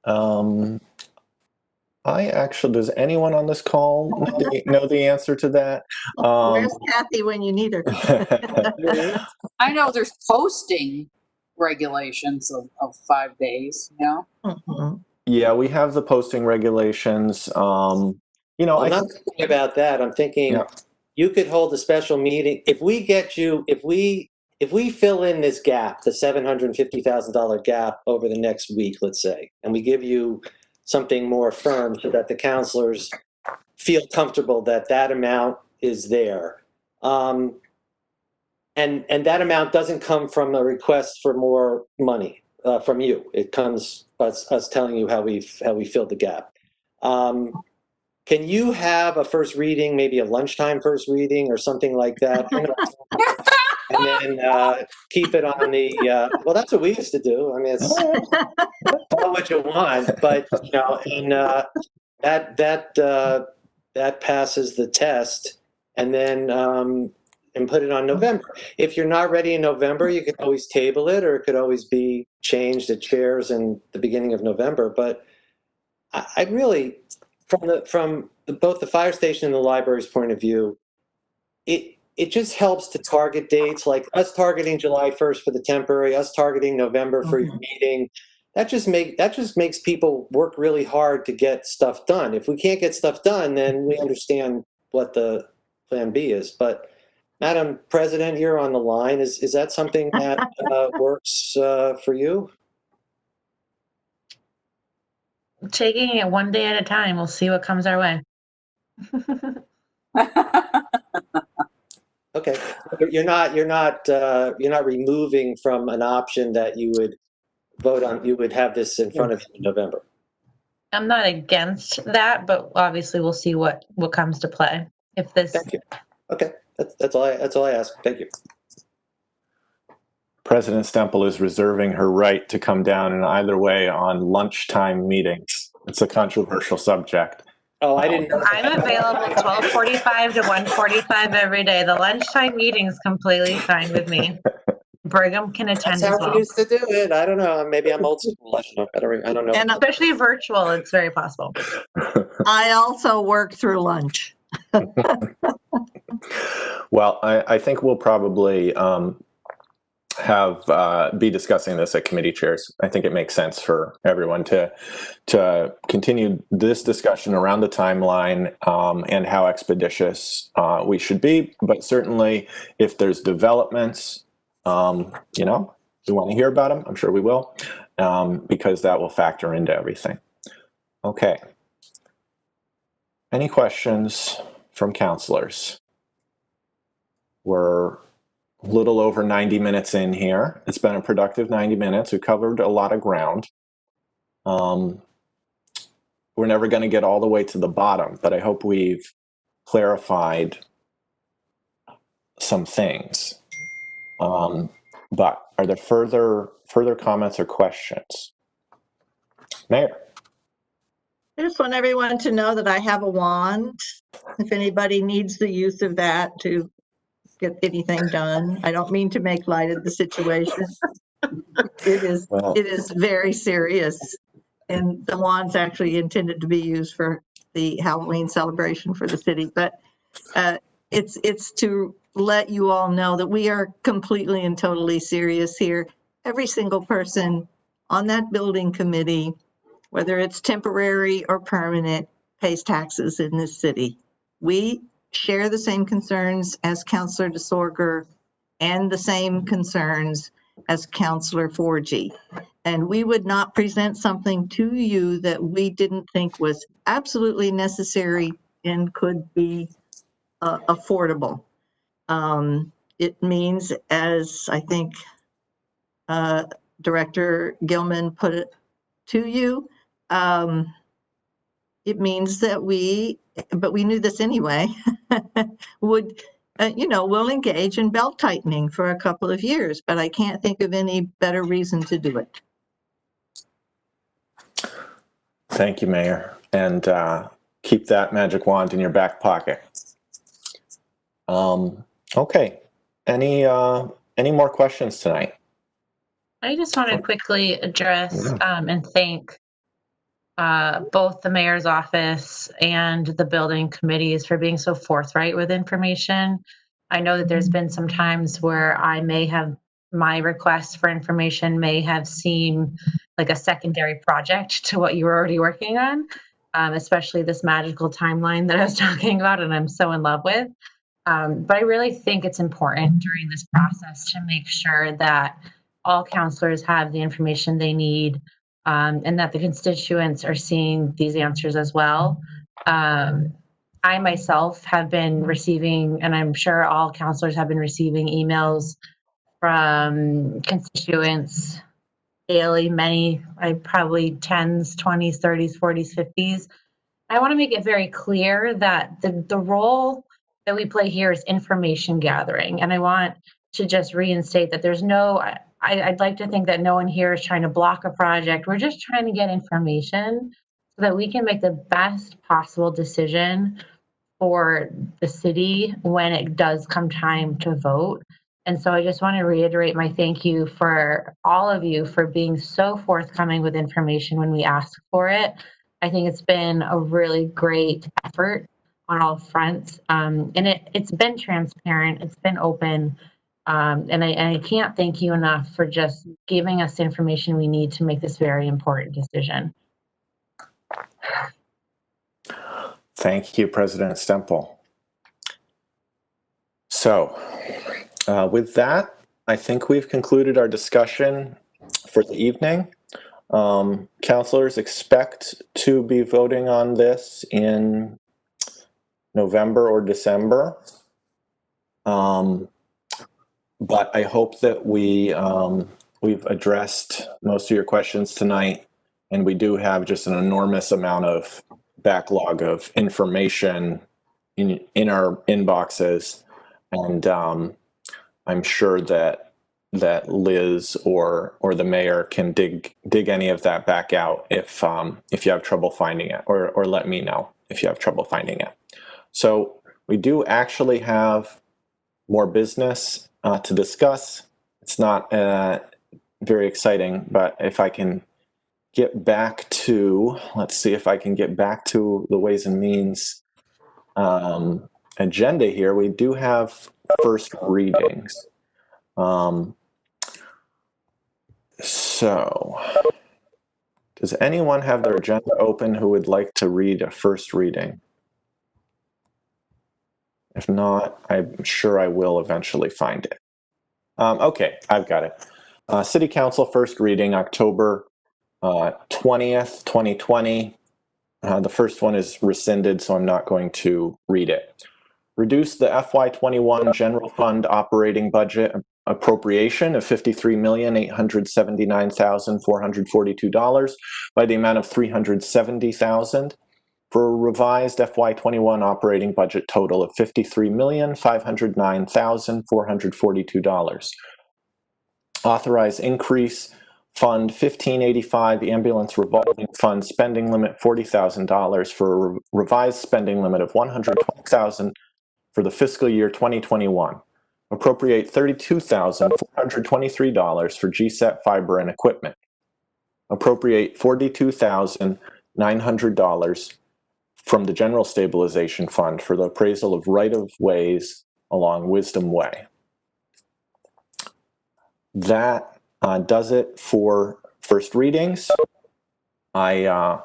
Does anyone on this call know the answer to that? Where's Kathy when you need her? I know there's posting regulations of 5 days, you know? Mhm. Yeah, we have the posting regulations. I'm not thinking about that. I'm thinking you could hold a special meeting. If we fill in this gap, the $750,000 gap over the next week, let's say, and we give you something more firm so that the counselors feel comfortable that that amount is there. And that amount doesn't come from a request for more money from you. It comes us telling you how we filled the gap. Can you have a first reading, maybe a lunchtime first reading or something like that? And then keep it on the, well, that's what we used to do. I mean, it's call what you want, but, you know, and that passes the test, and then and put it on November. If you're not ready in November, you can always table it, or it could always be changed at chairs in the beginning of November. But I really, from both the fire station and the library's point of view, it just helps to target dates, like us targeting July 1st for the temporary, us targeting November for your meeting. That just makes people work really hard to get stuff done. If we can't get stuff done, then we understand what the plan B is. But Madam President, you're on the line. Is that something that works for you? Taking it one day at a time. We'll see what comes our way. Okay, you're not removing from an option that you would vote on. You would have this in front of you in November. I'm not against that, but obviously we'll see what comes to play. If this. Thank you. Okay, that's all I ask. Thank you. President Stemple is reserving her right to come down in either way on lunchtime meetings. It's a controversial subject. Oh, I didn't know. I'm available 12:45 to 1:45 every day. The lunchtime meeting's completely fine with me. Brigham can attend That's as how well. we used to do it. I don't know. Maybe I'm old school. I don't know. And especially virtual, it's very possible. I also work through lunch. Well, I think we'll probably be discussing this at committee chairs. I think it makes sense for everyone to continue this discussion around the timeline and how expeditious we should be. But certainly, if there's developments, we want to hear about them. I'm sure we will, because that will factor into everything. Okay. Any questions from counselors? We're a little over 90 minutes in here. It's been a productive 90 minutes. We covered a lot of ground. We're never going to get all the way to the bottom, but I hope we've clarified some things. But are there further comments or questions? Mayor. I just want everyone to know that I have a wand. If anybody needs the use of that to get anything done, I don't mean to make light of the situation. Well, It is very serious. And the wand's actually intended to be used for the Halloween celebration for the city. But it's to let you all know that we are completely and totally serious here. Every single person on that building committee, whether it's temporary or permanent, pays taxes in this city. We share the same concerns as Councillor DeSorger and the same concerns as Councillor Forgy. And we would not present something to you that we didn't think was absolutely necessary and could be affordable. It means, as I think Director Gilman put it to you, it means that but we knew this anyway, would, we'll engage in belt tightening for a couple of years, but I can't think of any better reason to do it. thank you, Mayor. And keep that magic wand in your back pocket. Okay. Any more questions tonight? I just want to quickly address and thank both the mayor's office and the building committees for being so forthright with information. I know that there's been some times where my requests for information may have seemed like a secondary project to what you were already working on, especially this magical timeline that I was talking about and I'm so in love with. But I really think it's important during this process to make sure that all counselors have the information they need, and that the constituents are seeing these answers as well. I myself have been receiving, and I'm sure all counselors have been receiving emails from constituents daily, many, probably 10s, 20s, 30s, 40s, 50s. I want to make it very clear that the role that we play here is information gathering. And I want to just reinstate that there's I'd like to think that no one here is trying to block a project. We're just trying to get information so that we can make the best possible decision for the city when it does come time to vote. And so I just want to reiterate my thank you for all of you for being so forthcoming with information when we ask for it. I think it's been a really great effort on all fronts. And it's been transparent, it's been open. And I can't thank you enough for just giving us the information we need to make this very important decision. Thank you, President Stemple. So with that, I think we've concluded our discussion for the evening. Councilors expect to be voting on this in November or December. But I hope that we've addressed most of your questions tonight, and we do have just an enormous amount of backlog of information in our inboxes, and I'm sure that Liz or the mayor can dig any of that back out if you have trouble finding it, or let me know if you have trouble finding it. So we do actually have more business to discuss. It's not very exciting, but if I can get back to, let's see if I can get back to the Ways and Means agenda here. We do have first readings. So does anyone have their agenda open who would like to read a first reading? If not, I'm sure I will eventually find it. Okay, I've got it. City Council first reading, October 20th, 2020. The first one is rescinded, so I'm not going to read it. Reduce the FY21 general fund operating budget appropriation of $53,879,442 by the amount of $370,000 for a revised FY21 operating budget total of $53,509,442. Authorize increase Fund 1585 Ambulance Revolving Fund spending limit $40,000 for a revised spending limit of $120,000 for the fiscal year 2021. Appropriate $32,423 for GSET fiber and equipment. Appropriate $42,900 from the General Stabilization Fund for the appraisal of right-of-ways along Wisdom Way. That does it for first readings. I'm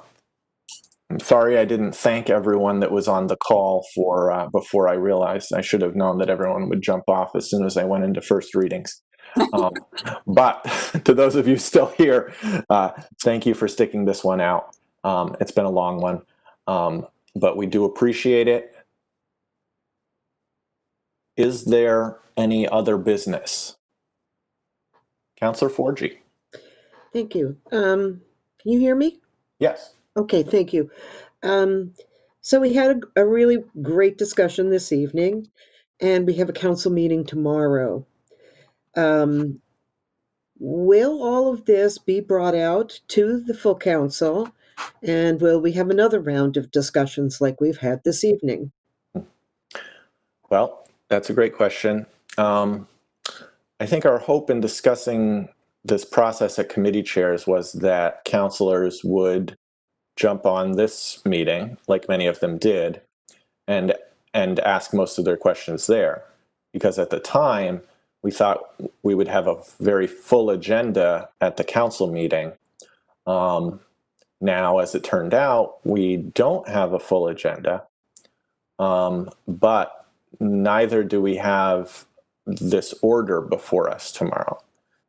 sorry I didn't thank everyone that was on the call for before I realized I should have known that everyone would jump off as soon as I went into first readings. But to those of you still here, thank you for sticking this one out. It's been a long one, but we do appreciate it. Is there any other business? Councillor Forgy. Thank you. Can you hear me? Yes. Okay, thank you. So we had a really great discussion this evening, and we have a council meeting tomorrow. Will all of this be brought out to the full council, and will we have another round of discussions like we've had this evening? Well, that's a great question. I think our hope in discussing this process at committee chairs was that councilors would jump on this meeting, like many of them did, and ask most of their questions there. Because at the time, we thought we would have a very full agenda at the council meeting. Now, as it turned out, we don't have a full agenda, but neither do we have this order before us tomorrow.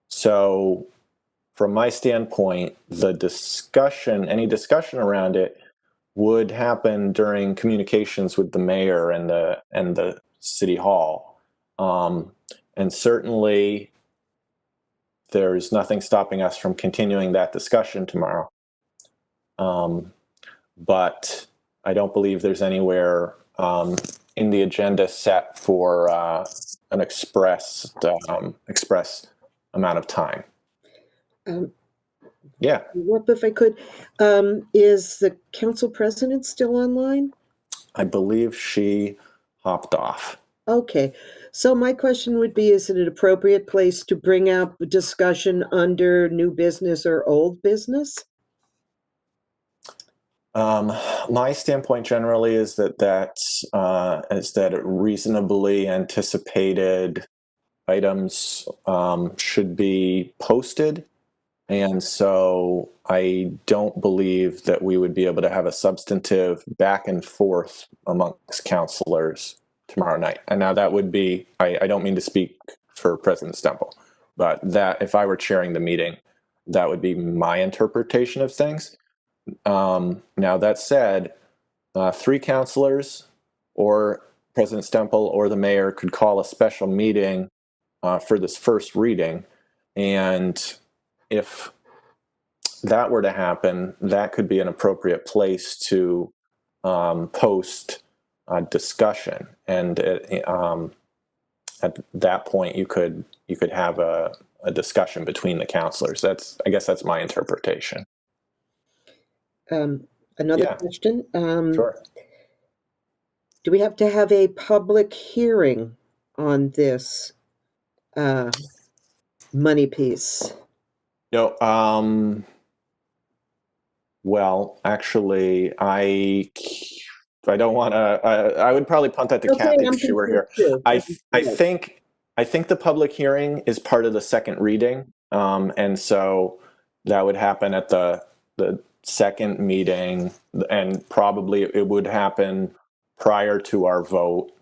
So from my standpoint, the discussion, any discussion around it would happen during communications with the mayor and the city hall. And certainly there's nothing stopping us from continuing that discussion tomorrow. But I don't believe there's anywhere in the agenda set for an express amount of time. Yeah. What if I could? Is the council president still online? I believe she hopped off. Okay. So my question would be, is it an appropriate place to bring up discussion under new business or old business? My standpoint generally is that reasonably anticipated items should be posted. And so I don't believe that we would be able to have a substantive back and forth amongst councilors tomorrow night. And now that would be, I don't mean to speak for President Stemple, but that if I were chairing the meeting, that would be my interpretation of things. Now that said, 3 councilors or President Stemple or the mayor could call a special meeting for this first reading. And if that were to happen, that could be an appropriate place to post discussion. And at that point, you could have a discussion between the councilors. I guess that's my interpretation. Another question. Sure. Do we have to have a public hearing on this money piece? No. Well, actually, I don't want to. I would probably punt that to Kathy if she were here. I think the public hearing is part of the second reading, and so that would happen at the second meeting, and probably it would happen prior to our vote,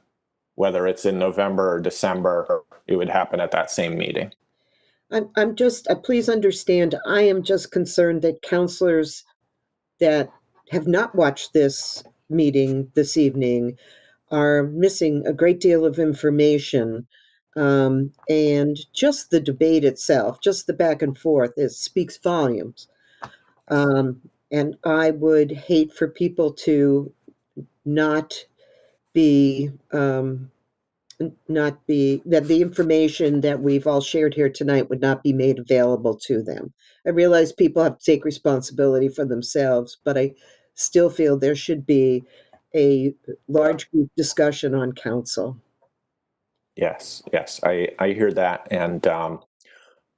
whether it's in November or December. It would happen at that same meeting. I'm just, please understand, I am just concerned that councilors that have not watched this meeting this evening are missing a great deal of information. And just the debate itself, just the back and forth, it speaks volumes. And I would hate for people to not be not be, that the information that we've all shared here tonight would not be made available to them. I realize people have to take responsibility for themselves, but I still feel there should be a large group discussion on council. Yes, I hear that, and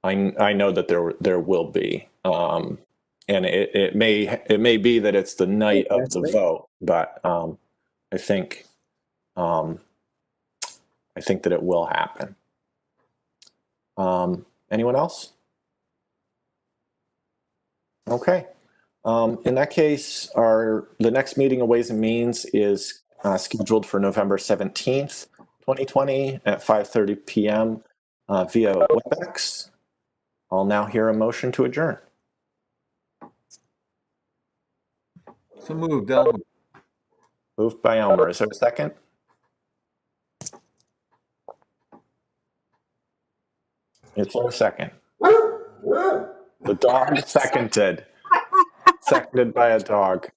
I know that there will be, and it may be that it's the night of the vote, but I think that it will happen. Anyone else? Okay. In that case, the next meeting of Ways and Means is scheduled for November 17th, 2020 at 5:30 p.m. Via WebEx. I'll now hear a motion to adjourn. So moved, Elmer. Moved by Elmer. Is there a second? Is there a second? The dog seconded. Seconded by a dog.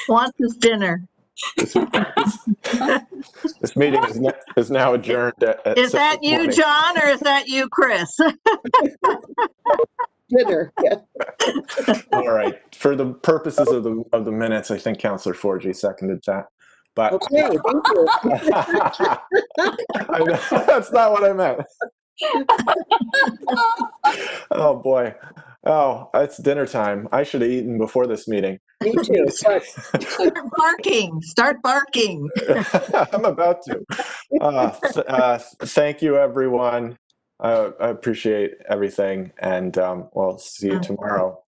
Wants his dinner. This meeting is now adjourned at Is that you, John, or is that you, Chris? Dinner, yeah. All right. For the purposes of the minutes, I think Councillor Forgy seconded that. But Okay, thank you. that's not what I meant. Oh boy. Oh, it's dinner time. I should have eaten before this meeting. Me too. But Start barking. Start barking. I'm about to. Thank you, everyone. I appreciate everything, and we'll see you tomorrow.